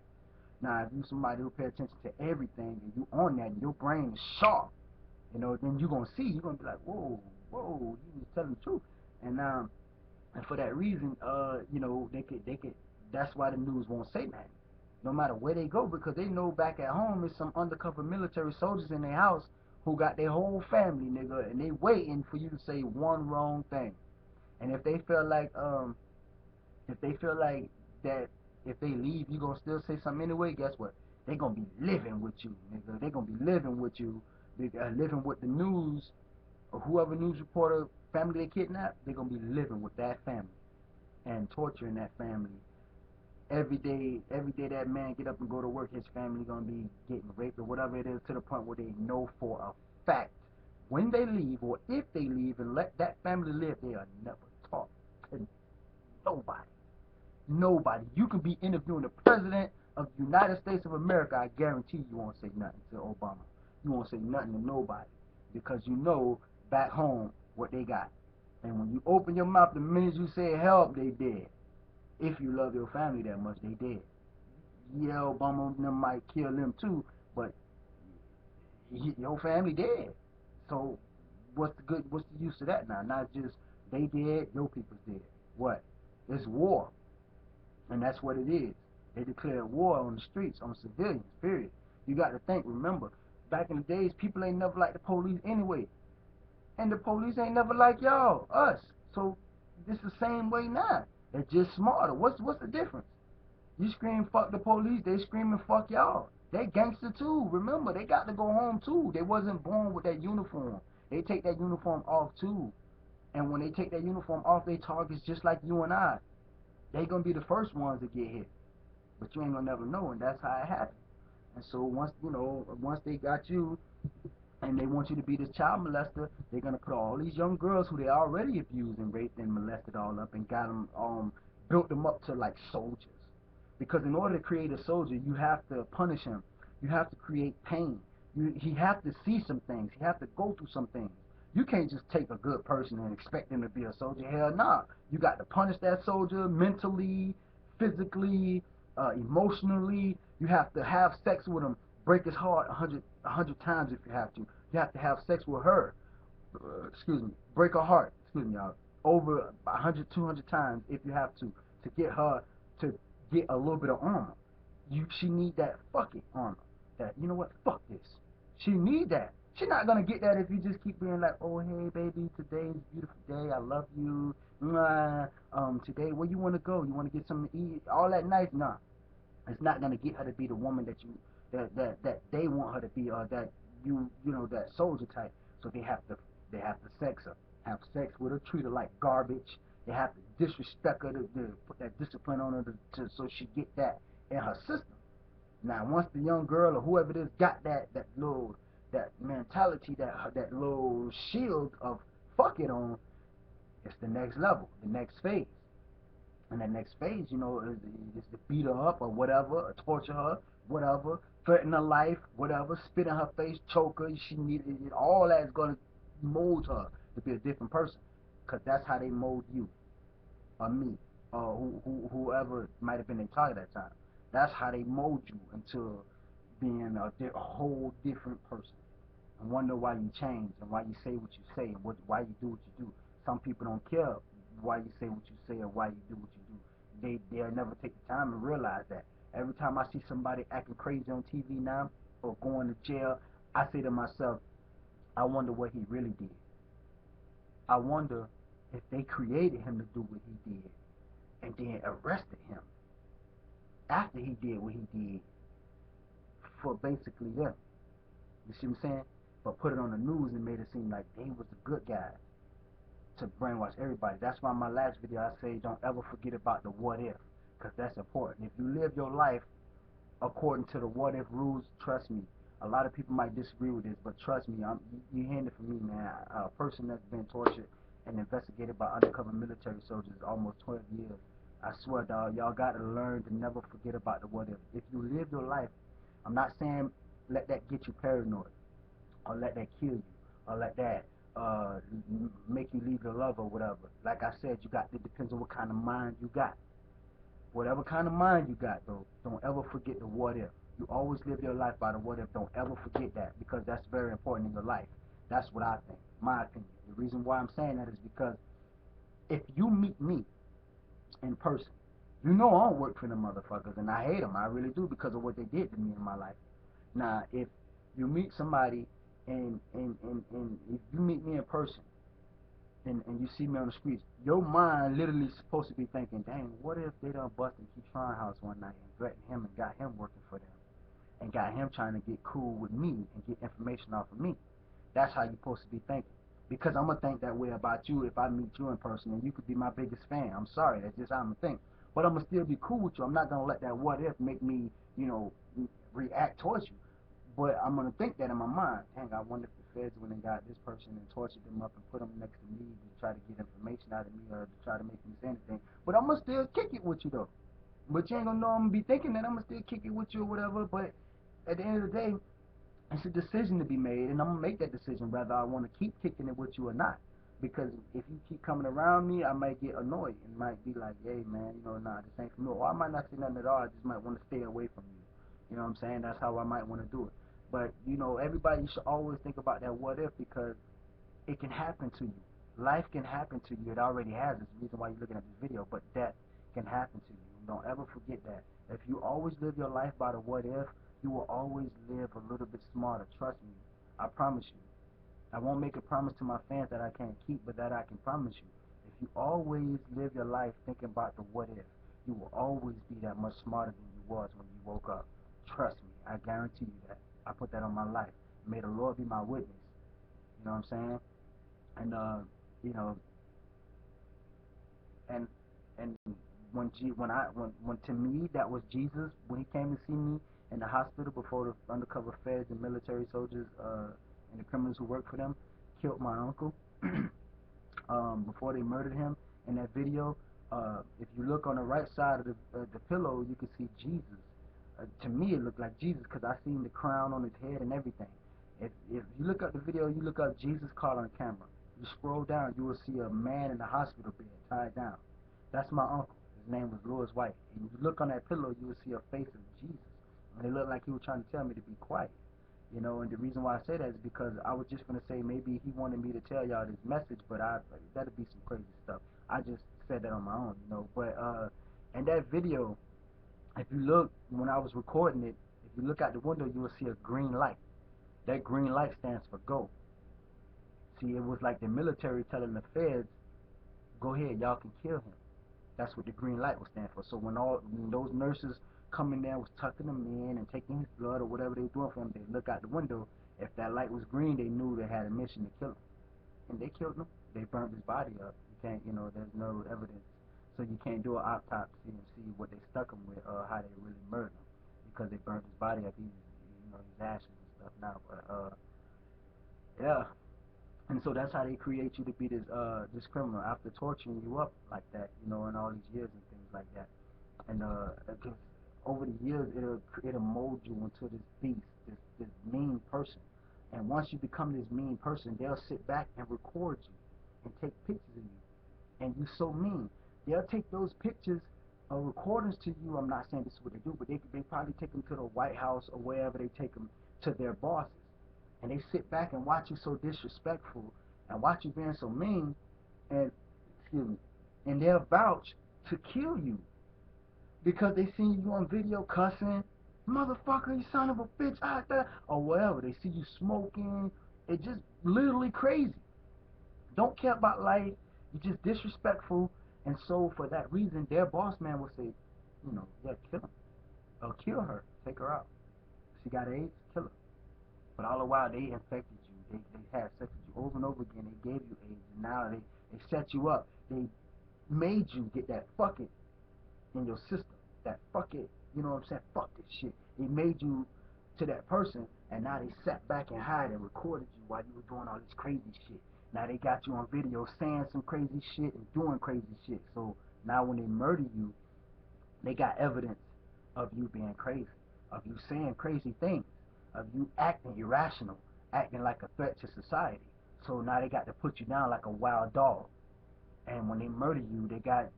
Now, if you somebody who pay attention to everything and you on that and your brain is sharp, you know, then you're gonna see, you're gonna be like, whoa, you was telling the truth. And for that reason, you know, they could. That's why the news won't say nothing, no matter where they go, because they know back at home is some undercover military soldiers in their house who got their whole family, nigga, and they waiting for you to say one wrong thing. And if they feel like that if they leave, you gonna still say something anyway. Guess what? They gonna be living with you, nigga. They gonna be living with you, living with the news or whoever news reporter family they kidnapped. They gonna be living with that family and torturing that family every day. Every day that man get up and go to work, his family gonna be getting raped or whatever it is, to the point where they know for a fact when they leave, or if they leave and let that family live, they are never talk to nobody. Nobody. You could be interviewing the president of the United States of America. I guarantee you won't say nothing to Obama. You won't say nothing to nobody, because you know back home what they got. And when you open your mouth, the minute you say help, they dead. If you love your family that much, they dead. Yeah, Obama and them might kill them too, but your family dead. So what's the use of that now? Not just they dead, your people's dead. What? It's war. And that's what it is. They declare war on the streets, on civilians, period. You got to think, remember, back in the days, people ain't never liked the police anyway. And the police ain't never like y'all, us. So it's the same way now. They're just smarter. What's the difference? You scream fuck the police, they screaming fuck y'all. They gangster too. Remember, they got to go home too. They wasn't born with that uniform. They take that uniform off too. And when they take that uniform off, they targets just like you and I. They gonna be the first ones to get hit. But you ain't gonna never know, and that's how it happened. And so once they got you, and they want you to be this child molester, they're gonna put all these young girls who they already abused and raped and molested all up and got them, built them up to like soldiers. Because in order to create a soldier, you have to punish him. You have to create pain. He have to see some things. He have to go through some things. You can't just take a good person and expect him to be a soldier. Hell nah. You got to punish that soldier mentally, physically, emotionally. You have to have sex with him, break his heart a hundred times if you have to. You have to have sex with her. Break her heart. Y'all. Over 100, 200 times if you have to get her to get a little bit of armor. She need that fucking armor. That, you know what? Fuck this. She need that. She's not gonna get that if you just keep being like, oh hey baby, today's a beautiful day. I love you. Mwah. Today where you wanna go? You wanna get something to eat? All that nice? Nah. It's not gonna get her to be the woman that they want her to be, or that you know, that soldier type. So they have to sex her, have sex with her, treat her like garbage. They have to disrespect her, to put that discipline on her so she get that in her system. Now, once the young girl or whoever it is got that mentality, that little shield of fuck it on, it's the next level, the next phase. And that next phase, you know, is to beat her up or whatever, or torture her, whatever, threaten her life, whatever, spit in her face, choke her. She needed it. All that's gonna mold her to be a different person, cause that's how they mold you or me or whoever might have been their target at that time. That's how they mold you into being a whole different person. And wonder why you change and why you say what you say and why you do what you do. Some people don't care why you say what you say or why you do what you do. They'll never take the time to realize that. Every time I see somebody acting crazy on TV now or going to jail, I say to myself, I wonder what he really did. I wonder if they created him to do what he did and then arrested him after he did what he did for basically them. You see what I'm saying? But put it on the news and made it seem like they was the good guys to brainwash everybody. That's why in my last video I say don't ever forget about the what if, because that's important. If you live your life according to the what if rules, trust me, a lot of people might disagree with this, but trust me, you hearing it from me, man. A person that's been tortured and investigated by undercover military soldiers almost 12 years. I swear, dog, y'all got to learn to never forget about the what if. If you live your life, I'm not saying let that get you paranoid or let that kill you or let that make you leave your love or whatever. Like I said, you got it depends on what kind of mind you got. Whatever kind of mind you got, though, don't ever forget the what if. You always live your life by the what if. Don't ever forget that because that's very important in your life. That's what I think, my opinion. The reason why I'm saying that is because if you meet me in person, you know I don't work for them motherfuckers, and I hate them. I really do because of what they did to me in my life. Now, if you meet somebody and if you meet me in person and you see me on the streets, your mind literally supposed to be thinking, dang, what if they done busted Ketron house one night and threatened him and got him working for them and got him trying to get cool with me and get information off of me? That's how you're supposed to be thinking. Because I'm going to think that way about you if I meet you in person and you could be my biggest fan. I'm sorry, that's just how I'm going to think. But I'm going to still be cool with you. I'm not going to let that what if make me, react towards you. But I'm going to think that in my mind. Dang, I wonder if the feds went and got this person and tortured them up and put them next to me to try to get information out of me or to try to make me say anything. But I'm going to still kick it with you, though. But you ain't going to know I'm going to be thinking that I'm going to still kick it with you or whatever. But at the end of the day, it's a decision to be made, and I'm gonna make that decision whether I want to keep kicking it with you or not. Because if you keep coming around me, I might get annoyed and might be like, "Hey, man, nah, this ain't for me." Or I might not say nothing at all. I just might want to stay away from you. You know what I'm saying? That's how I might want to do it. But everybody should always think about that what if because it can happen to you. Life can happen to you. It already has. It's the reason why you're looking at this video. But death can happen to you. Don't ever forget that. If you always live your life by the what if, you will always live a little bit smarter. Trust me. I promise you. I won't make a promise to my fans that I can't keep, but that I can promise you. If you always live your life thinking about the what if, you will always be that much smarter than you was when you woke up. Trust me. I guarantee you that. I put that on my life. May the Lord be my witness. You know what I'm saying? And you know, and and when to me that was Jesus when he came to see me in the hospital before the undercover feds and military soldiers and the criminals who worked for them killed my uncle before they murdered him in that video. If you look on the right side of the pillow, you can see Jesus. To me, it looked like Jesus because I seen the crown on his head and everything. If you look up the video, you look up Jesus caught on camera. You scroll down, you will see a man in the hospital bed tied down. That's my uncle. His name was Louis White. And if you look on that pillow, you will see a face of Jesus. And it looked like he was trying to tell me to be quiet. And the reason why I say that is because I was just gonna say maybe he wanted me to tell y'all this message, but that'd be some crazy stuff. I just said that on my own. But in that video, if you look when I was recording it, if you look out the window, you will see a green light. That green light stands for go. See, it was like the military telling the feds, go ahead, y'all can kill him. That's what the green light would stand for. So when those nurses coming there was tucking him in and taking his blood or whatever they were doing for him, they look out the window. If that light was green, they knew they had a mission to kill him. And they killed him. They burned his body up. You can't, there's no evidence. So you can't do an autopsy and see what they stuck him with or how they really murdered him because they burned his body up. He's ashes and stuff now. But yeah. And so that's how they create you to be this criminal after torturing you up like that, and all these years and things like that. And over the years, it'll mold you into this beast, this mean person. And once you become this mean person, they'll sit back and record you and take pictures of you. And you so mean, they'll take those pictures or recordings to you. I'm not saying this is what they do, but they probably take them to the White House or wherever they take them to their bosses, and they sit back and watch you so disrespectful and watch you being so mean, and excuse me, and they'll vouch to kill you because they see you on video cussing, motherfucker, you son of a bitch, or whatever. They see you smoking. It's just literally crazy. Don't care about life. You're just disrespectful. And so for that reason, their boss man will say, yeah, kill him. Or kill her. Take her out. She got AIDS, kill her. But all the while, they infected you. They had sex with you over and over again. They gave you AIDS. And now they set you up. They made you get that fuck it in your system. That fuck it, you know what I'm saying? Fuck this shit. They made you to that person, and now they sat back and hide and recorded you while you were doing all this crazy shit. Now they got you on video saying some crazy shit and doing crazy shit. So now when they murder you, they got evidence of you being crazy, of you saying crazy things, of you acting irrational, acting like a threat to society. So now they got to put you down like a wild dog. And when they murder you, they got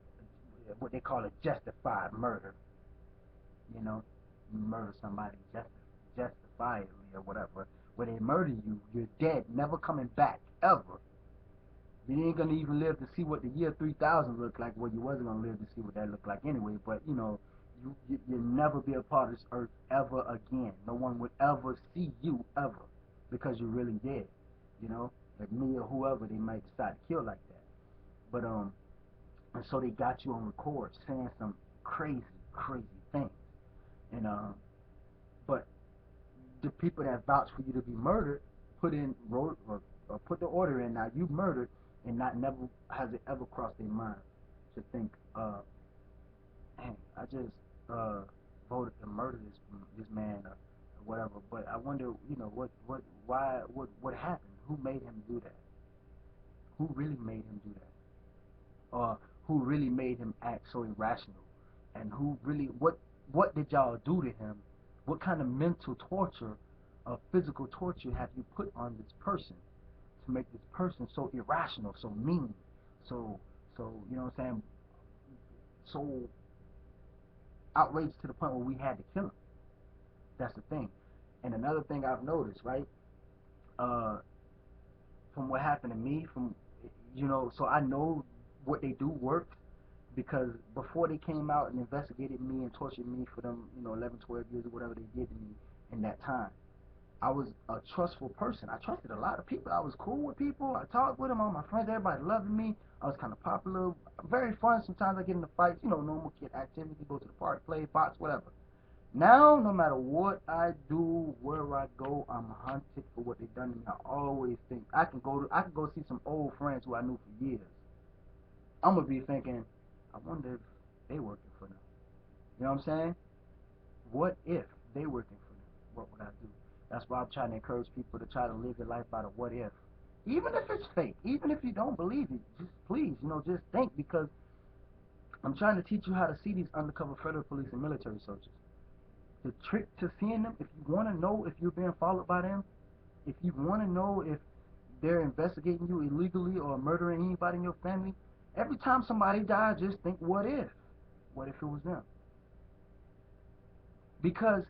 what they call a justified murder. You murder somebody justifiably or whatever. When they murder you, you're dead, never coming back, ever. You ain't gonna even live to see what the year 3000 looked like. Well, you wasn't gonna live to see what that looked like anyway. But you'll never be a part of this earth ever again. No one would ever see you ever because you're really dead. Like me or whoever they might decide to kill like that. But and so they got you on record saying some crazy, crazy things. And but the people that vouch for you to be murdered put the order in. Now you murdered, and not never has it ever crossed their mind to think, dang, I just voted to murder this man or whatever. But I wonder, what happened? Who made him do that? Who really made him do that? Or who really made him act so irrational? And who really what did y'all do to him? What kind of mental torture or physical torture have you put on this person to make this person so irrational, so mean, so you know what I'm saying, so outrageous to the point where we had to kill him? That's the thing. And another thing I've noticed, right? From what happened to me, so I know what they do works because before they came out and investigated me and tortured me for them, 11, 12 years or whatever they did to me in that time, I was a trustful person. I trusted a lot of people. I was cool with people. I talked with them, all my friends, everybody loved me. I was kind of popular, very fun. Sometimes I get into fights, normal kid activity, go to the park, play, box, whatever. Now, no matter what I do, where I go, I'm hunted for what they done to me. I always think I can go see some old friends who I knew for years. I'm gonna be thinking, I wonder if they working for them. You know what I'm saying? What if they working for them? What would I do? That's why I'm trying to encourage people to try to live their life by the what if. Even if it's fake, even if you don't believe it, just please, just think, because I'm trying to teach you how to see these undercover federal police and military soldiers. The trick to seeing them, if you want to know if you're being followed by them, if you want to know if they're investigating you illegally or murdering anybody in your family, every time somebody dies, just think, what if? What if it was them? Because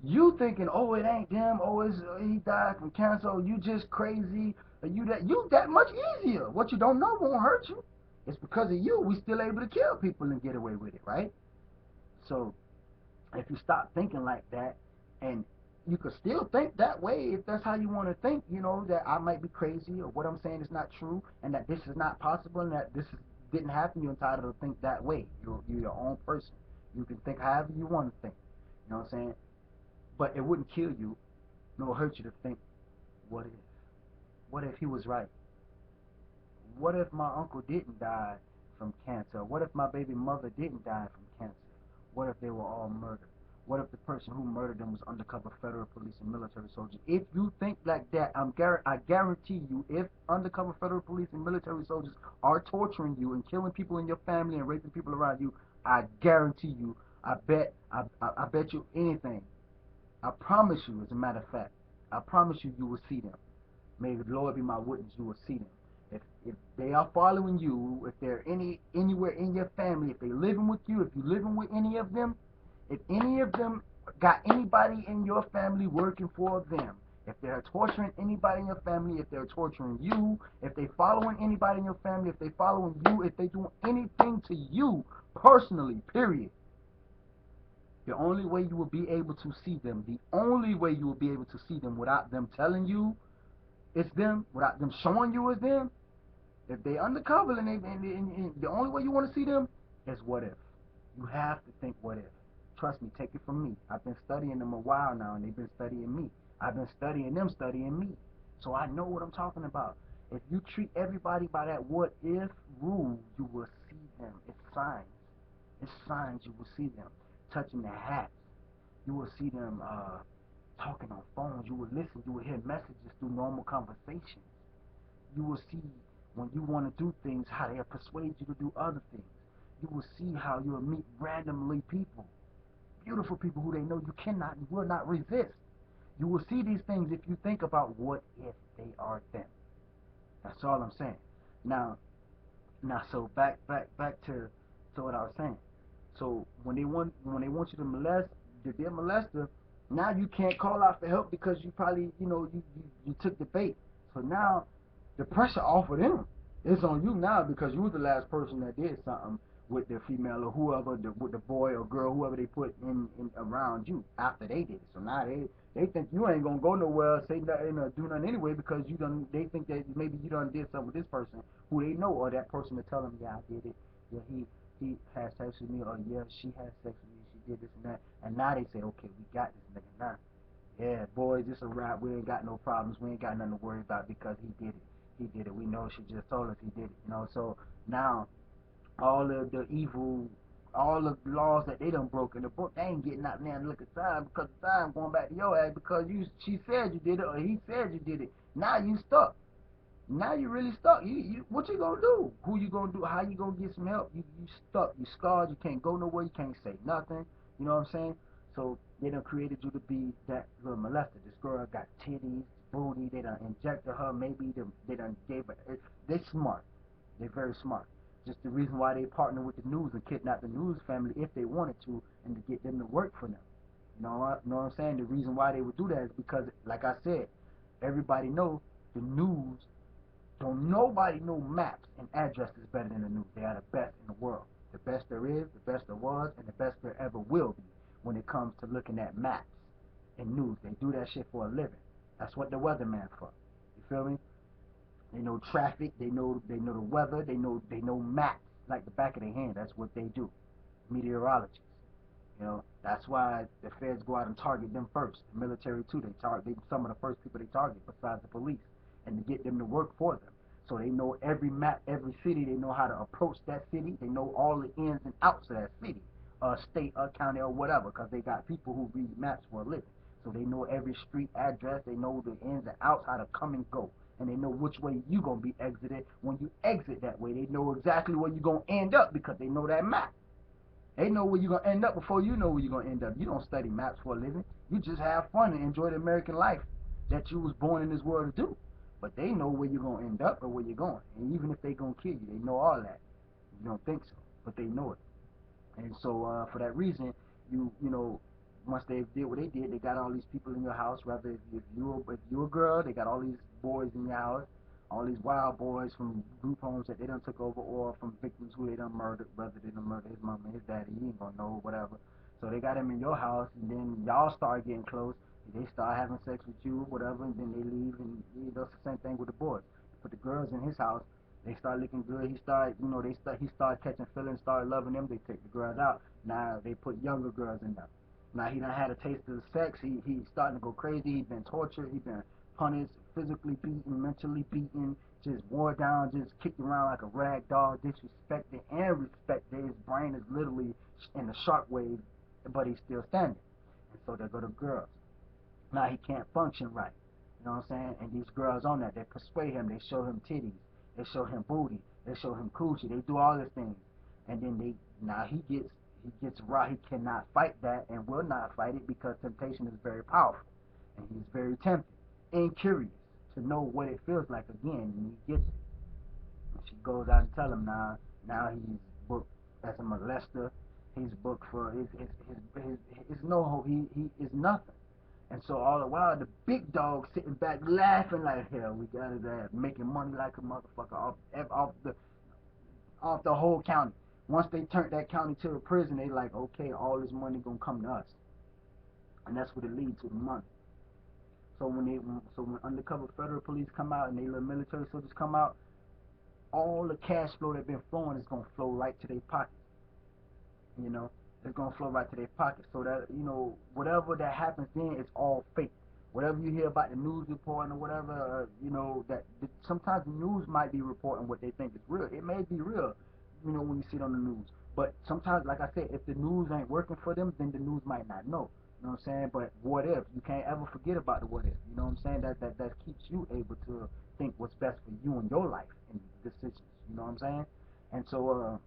you thinking, oh, it ain't them, oh, he died from cancer, oh, you just crazy, or you that much easier. What you don't know won't hurt you. It's because of you we still able to kill people and get away with it, right? So if you stop thinking like that, and you could still think that way if that's how you want to think, that I might be crazy or what I'm saying is not true and that this is not possible and that didn't happen, you're entitled to think that way. You're your own person. You can think however you want to think. You know what I'm saying? But it wouldn't kill you, nor hurt you to think, what if? What if he was right? What if my uncle didn't die from cancer? What if my baby mother didn't die from cancer? What if they were all murdered? What if the person who murdered them was undercover federal police and military soldiers? If you think like that, I guarantee you, if undercover federal police and military soldiers are torturing you and killing people in your family and raping people around you, I guarantee you I bet you anything. I promise you, as a matter of fact, I promise you, you will see them. May the Lord be my witness, you will see them. If they are following you, if they're anywhere in your family, if they living with you, if you living with any of them, if any of them got anybody in your family working for them, if they're torturing anybody in your family, if they're torturing you, if they following anybody in your family, if they following you, if they doing anything to you personally, period. The only way you will be able to see them, the only way you will be able to see them without them telling you it's them, without them showing you it's them, if they undercover and the only way you want to see them is what if. You have to think what if. Trust me, take it from me. I've been studying them a while now, and they've been studying me. I've been studying them, studying me. So I know what I'm talking about. If you treat everybody by that what if rule, you will see them. It's signs. It's signs you will see them. Touching their hats. You will see them talking on phones. You will listen. You will hear messages through normal conversations. You will see when you want to do things, how they'll persuade you to do other things. You will see how you'll meet randomly people, beautiful people who they know you will not resist. You will see these things if you think about what if they are them. That's all I'm saying. Now, so back to what I was saying. So when they want you to molest, to be a molester, now you can't call out for help because you probably you took the bait. So now the pressure off of them. It's on you now because you were the last person that did something with the female or whoever, with the boy or girl, whoever they put in around you after they did it. So now they think you ain't gonna go nowhere, say nothing or do nothing anyway because you done. They think that maybe you done did something with this person who they know, or that person to tell them, yeah, I did it. Yeah, he had sex with me, or yeah, she had sex with me, she did this and that, and now they say, okay, we got this nigga now. Yeah, boys, it's a wrap. We ain't got no problems. We ain't got nothing to worry about because he did it. He did it. We know she just told us he did it. So now all of the evil, all of the laws that they done broke in the book, they ain't getting out there and look at time because the time going back to your ass because she said you did it or he said you did it. Now you stuck. Now you really stuck. You what you gonna do? Who you gonna do? How you gonna get some help? You stuck. You scarred. You can't go nowhere. You can't say nothing. You know what I'm saying? So they done created you to be that little molester. This girl got titties, booty. They done injected her. Maybe they done gave her. They smart. They very smart. Just the reason why they partner with the news and kidnap the news family if they wanted to, and to get them to work for them. Know what I'm saying? The reason why they would do that is because, like I said, everybody knows the news. Don't nobody know maps and addresses better than the news. They are the best in the world. The best there is, the best there was, and the best there ever will be when it comes to looking at maps and news. They do that shit for a living. That's what the weatherman for. You feel me? They know traffic. They know the weather. They know maps like the back of their hand. That's what they do. Meteorologists. That's why the feds go out and target them first. The military too. They some of the first people they target besides the police, and to get them to work for them. So they know every map, every city. They know how to approach that city. They know all the ins and outs of that city, state, county, or whatever, because they got people who read maps for a living. So they know every street address. They know the ins and outs, how to come and go, and they know which way you gonna be exited when you exit that way. They know exactly where you gonna end up because they know that map. They know where you're going to end up before you know where you're going to end up. You don't study maps for a living. You just have fun and enjoy the American life that you was born in this world to do. But they know where you're going to end up or where you're going. And even if they're going to kill you, they know all that. You don't think so, but they know it. And so for that reason, once they did what they did, they got all these people in your house. Rather if you're a girl, they got all these boys in your house, all these wild boys from group homes that they done took over, or from victims who they done murdered. Whether they done murdered his mom and his daddy, you ain't gonna know, whatever. So they got him in your house, and then y'all start getting close. They start having sex with you, whatever, and then they leave, and that's the same thing with the boys. Put the girls in his house. They start looking good. He start catching feelings, start loving them. They take the girls out. Now they put younger girls in there. Now he done had a taste of sex. He's starting to go crazy. He's been tortured. He's been punished, physically beaten, mentally beaten, just wore down, just kicked around like a rag doll, disrespected and respected. His brain is literally in the shark wave, but he's still standing. And so they go to girls. Now he can't function right. You know what I'm saying? And these girls on that, they persuade him. They show him titties. They show him booty. They show him coochie. They do all these things. And then now he he gets robbed. He cannot fight that and will not fight it because temptation is very powerful, and he's very tempted and curious to know what it feels like again, and he gets it. And she goes out and tells him now he's booked as a molester. He's booked for his no hope. He is nothing. And so all the while, the big dog sitting back laughing like hell. We got his ass making money like a motherfucker off the whole county. Once they turned that county to a prison, they like, okay, all this money gonna come to us, and that's what it leads to, the money. So when undercover federal police come out and they little military soldiers come out, all the cash flow that's been flowing is gonna flow right to their pockets. You know, it's gonna flow right to their pockets. So that whatever that happens then is all fake. Whatever you hear about the news reporting or whatever, that sometimes the news might be reporting what they think is real. It may be real, when you see it on the news. But sometimes, like I said, if the news ain't working for them, then the news might not know. You know what I'm saying? But what if? You can't ever forget about the what if. You know what I'm saying? That keeps you able to think what's best for you in your life and decisions. You know what I'm saying? And so,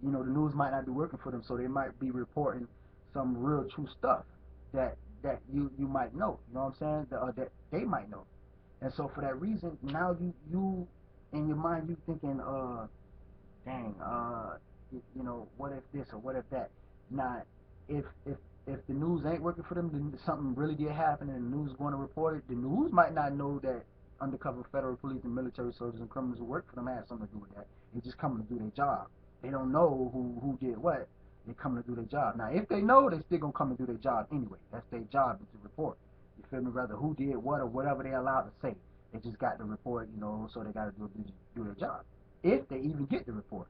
the news might not be working for them, so they might be reporting some real true stuff that you might know. You know what I'm saying? That they might know. And so for that reason, now you in your mind you thinking, dang, what if this or what if that? Now, if the news ain't working for them, then something really did happen, and the news is going to report it. The news might not know that undercover federal police and military soldiers and criminals who work for them have something to do with that. They just come to do their job. They don't know who did what. They come to do their job. Now, if they know, they still gonna come and do their job anyway. That's their job to report. You feel me? Rather who did what or whatever they allowed to say. They just got the report, so they got to do their job. If they even get the report.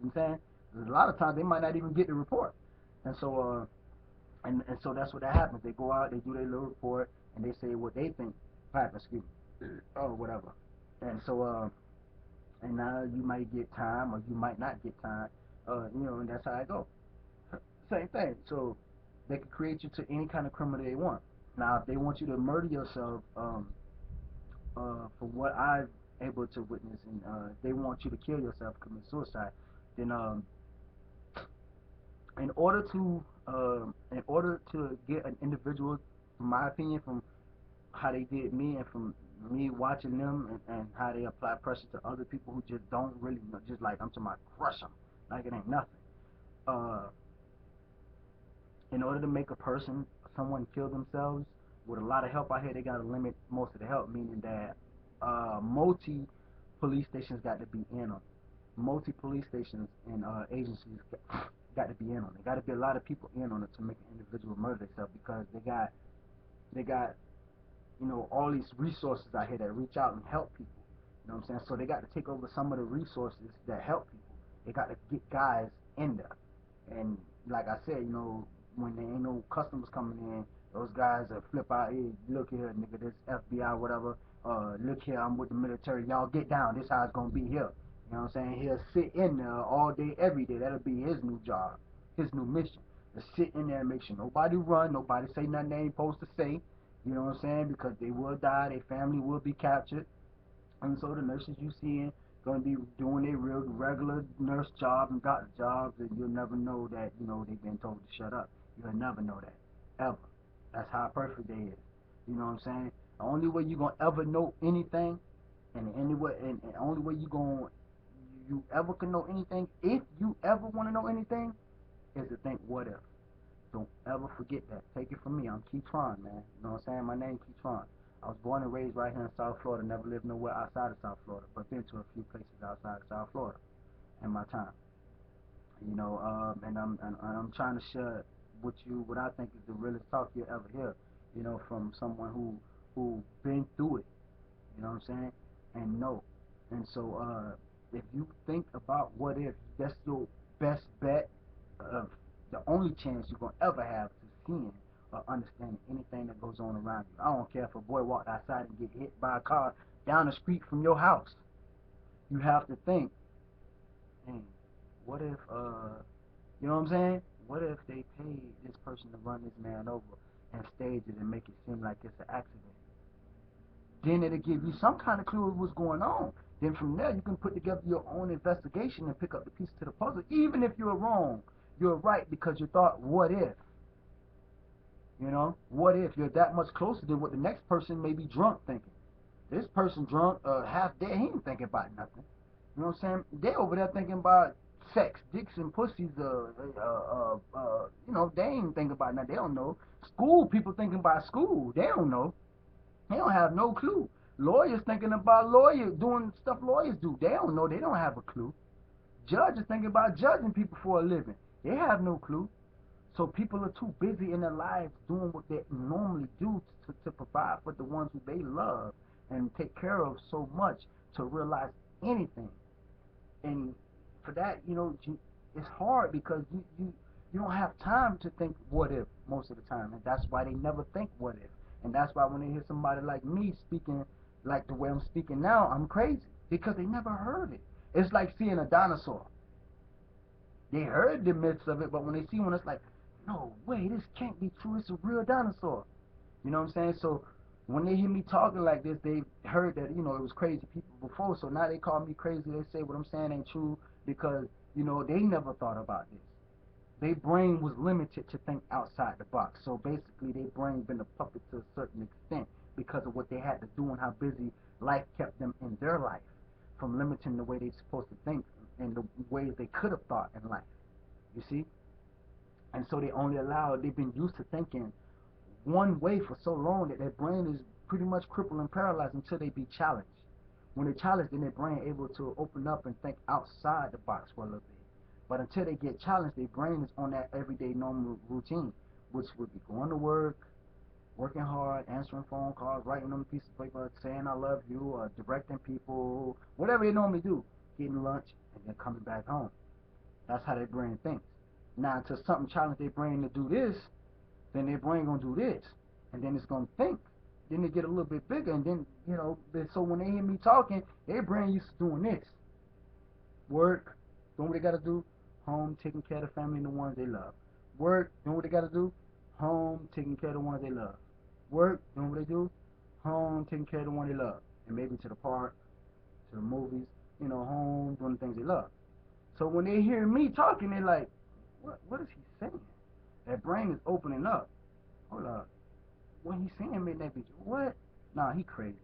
You see what I'm saying? There's a lot of times they might not even get the report. And so, and so that's what that happens. They go out, they do their little report, and they say what they think happened, or whatever. And so, and now you might get time or you might not get time, and that's how it goes. Same thing. So they can create you to any kind of criminal they want. Now, if they want you to murder yourself, from what I've able to witness, and they want you to kill yourself, commit suicide, then in order to get an individual, from my opinion, from how they did me and from me watching them and how they apply pressure to other people who just don't really know, just like I'm talking about crush them like it ain't nothing. In order to make someone kill themselves with a lot of help out here, they gotta limit most of the help, meaning that multi police stations got to be in on it. Multi police stations and agencies got to be in on it. Got to be a lot of people in on it to make an individual murder themselves, because they got all these resources out here that reach out and help people. You know what I'm saying? So they got to take over some of the resources that help people. They got to get guys in there. And like I said, when there ain't no customers coming in, those guys that flip out, hey, look here, nigga, this FBI, whatever, look here, I'm with the military, y'all get down, this how it's gonna be here. You know what I'm saying? He'll sit in there all day, every day. That'll be his new job, his new mission. To sit in there and make sure nobody run, nobody say nothing they ain't supposed to say. You know what I'm saying? Because they will die, their family will be captured. And so the nurses you seeing gonna be doing their real regular nurse job and doctor jobs, and you'll never know that, they've been told to shut up. You'll never know that. Ever. That's how perfect they is. You know what I'm saying? The only way you gonna ever know anything, and the only way you ever can know anything, if you ever wanna know anything, is to think what if. Don't ever forget that. Take it from me. I'm Ketron, man. You know what I'm saying? My name Ketron. I was born and raised right here in South Florida. Never lived nowhere outside of South Florida, but been to a few places outside of South Florida in my time. And I'm trying to share with you what I think is the realest talk you'll ever hear. From someone who been through it. You know what I'm saying? And know. And so, if you think about what if, that's your best bet of the only chance you're gonna ever have to seeing or understanding anything that goes on around you. I don't care if a boy walked outside and get hit by a car down the street from your house. You have to think, hey, what if you know what I'm saying? What if they paid this person to run this man over and stage it and make it seem like it's an accident? Then it'll give you some kind of clue of what's going on. Then from there you can put together your own investigation and pick up the pieces to the puzzle. Even if you're wrong, You're right because you thought, what if? You know, what if you're that much closer than what the next person may be drunk thinking? This person drunk, half dead, he ain't thinking about nothing. You know what I'm saying? They over there thinking about sex, dicks and pussies. You know, they ain't thinking about nothing. They don't know. School people thinking about school. They don't know. They don't have no clue. Lawyers thinking about lawyers doing stuff lawyers do. They don't know. They don't have a clue. Judges thinking about judging people for a living. They have no clue. So people are too busy in their lives doing what they normally do to provide for the ones who they love and take care of so much to realize anything. And for that, you know, it's hard because you don't have time to think what if most of the time, and that's why they never think what if. And that's why when they hear somebody like me speaking like the way I'm speaking now, I'm crazy because they never heard it. It's like seeing a dinosaur. They heard the myths of it, but when they see one, it's like, no way, this can't be true. It's a real dinosaur. You know what I'm saying? So when they hear me talking like this, they heard that, you know, it was crazy people before. So now they call me crazy. They say what I'm saying ain't true because, you know, they never thought about this. Their brain was limited to think outside the box. So basically, their brain been a puppet to a certain extent because of what they had to do and how busy life kept them in their life from limiting the way they're supposed to think and the ways they could have thought in life. You see? And so they only allowed, they've been used to thinking one way for so long that their brain is pretty much crippled and paralyzed until they be challenged. When they're challenged, then their brain able to open up and think outside the box for a little bit. But until they get challenged, their brain is on that everyday normal routine, which would be going to work, working hard, answering phone calls, writing on a piece of paper, saying I love you, or directing people, whatever they normally do, getting lunch, and then coming back home. That's how their brain thinks. Now, until something challenges their brain to do this, then their brain gonna do this, and then it's gonna think. Then they get a little bit bigger, and then you know. So when they hear me talking, their brain used to doing this: work, doing what they gotta do, home, taking care of the family and the ones they love. Work, doing what they gotta do, home, taking care of the ones they love. Work, doing what they do, home, taking care of the one they love, and maybe to the park, to the movies, you know, home, doing the things they love. So when they hear me talking, they're like, what is he saying? Their brain is opening up. Hold up. What he saying made that bitch. What? Nah, he crazy.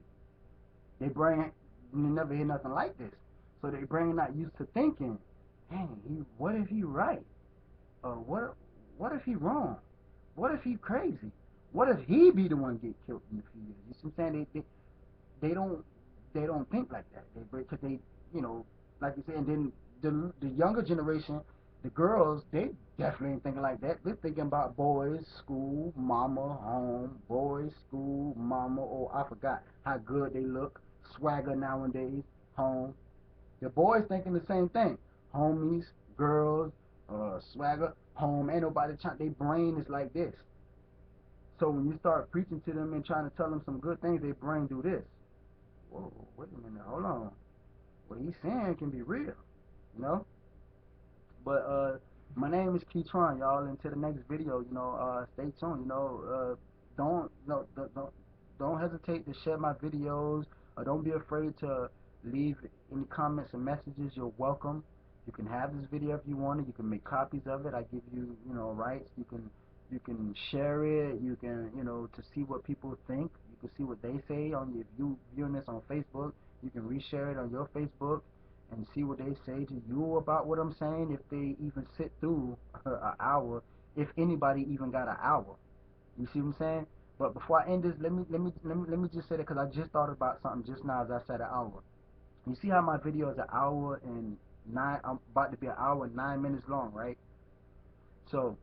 They brain never hear nothing like this. So their brain not used to thinking, dang, what if he right? What if he wrong? What if he crazy? What if he be the one get killed in a few years? You see what I'm saying? They don't they don't think like that. Because they you know, like you said, and then the younger generation, the girls, they definitely ain't thinking like that. They're thinking about boys, school, mama, home, boys, school, mama, oh I forgot how good they look, swagger nowadays, home. The boys thinking the same thing. Homies, girls, swagger, home. Ain't nobody trying. Their brain is like this. So when you start preaching to them and trying to tell them some good things, their brain do this. Whoa, wait a minute, hold on. What he's saying can be real, you know. But my name is Ketron, y'all. Until the next video, you know, stay tuned. You know, don't you know, don't hesitate to share my videos, or don't be afraid to leave any comments and messages. You're welcome. You can have this video if you want it. You can make copies of it. I give you, you know, rights. You can share it. You can, you know, to see what people think. You can see what they say on your viewing this on Facebook. You can reshare it on your Facebook and see what they say to you about what I'm saying, if they even sit through an hour, if anybody even got an hour. You see what I'm saying? But before I end this, let me just say that because I just thought about something just now as I said an hour. You see how my video is an hour and nine? I'm about to be an hour and 9 minutes long, right? So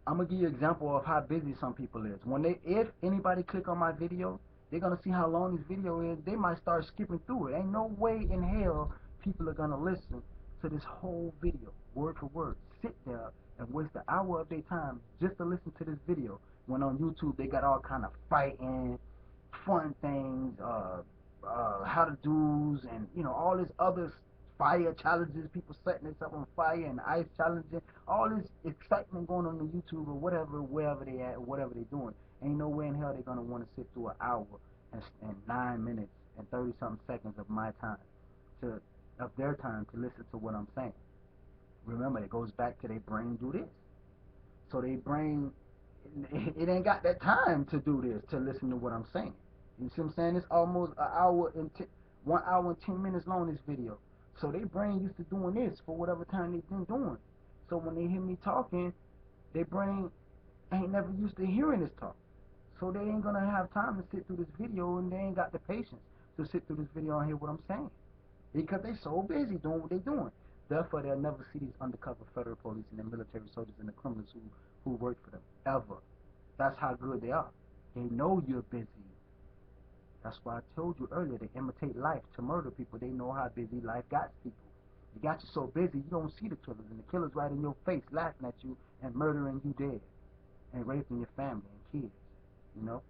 I'm gonna give you an example of how busy some people is. If anybody click on my video, they're gonna see how long this video is. They might start skipping through it. Ain't no way in hell people are gonna listen to this whole video, word for word. Sit there and waste an hour of their time just to listen to this video. When on YouTube they got all kind of fighting, fun things, how to do's, and you know all this other fire challenges, people setting themselves on fire and ice challenges, all this excitement going on YouTube or whatever, wherever they at, or whatever they doing. Ain't no way in hell they're gonna want to sit through an hour and 9 minutes and 30 something seconds of my time of their time to listen to what I'm saying. Remember, it goes back to their brain do this. So they brain, it ain't got that time to do this, to listen to what I'm saying. You see what I'm saying? It's almost an hour and 1 hour and 10 minutes long, this video. So they brain used to doing this for whatever time they've been doing. So when they hear me talking, their brain ain't never used to hearing this talk. So they ain't gonna have time to sit through this video, and they ain't got the patience to sit through this video and hear what I'm saying. Because they so busy doing what they doing. Therefore, they'll never see these undercover federal police and the military soldiers and the criminals who work for them. Ever. That's how good they are. They know you're busy. That's why I told you earlier, they imitate life to murder people. They know how busy life got people. It got you so busy, you don't see the killers. And the killers right in your face laughing at you and murdering you dead. And raping your family and kids. You know?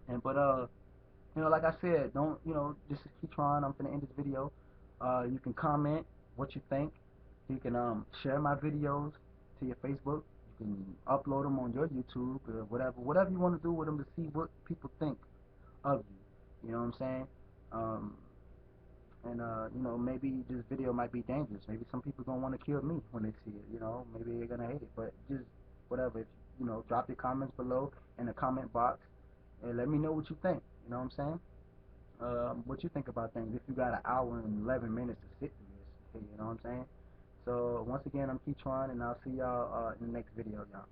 And but like I said, don't, this is Ketron. I'm gonna end this video. You can comment what you think. You can share my videos to your Facebook. You can upload them on your YouTube or whatever you want to do with them to see what people think of you. You know what I'm saying? Um, and maybe this video might be dangerous. Maybe some people gonna want to kill me when they see it. Maybe they're gonna hate it. But just whatever. If, drop your comments below in the comment box and let me know what you think. You know what I'm saying? What you think about things if you got an hour and 11 minutes to sit through this. You know what I'm saying? So once again, I'm Ketron, and I'll see y'all in the next video, y'all.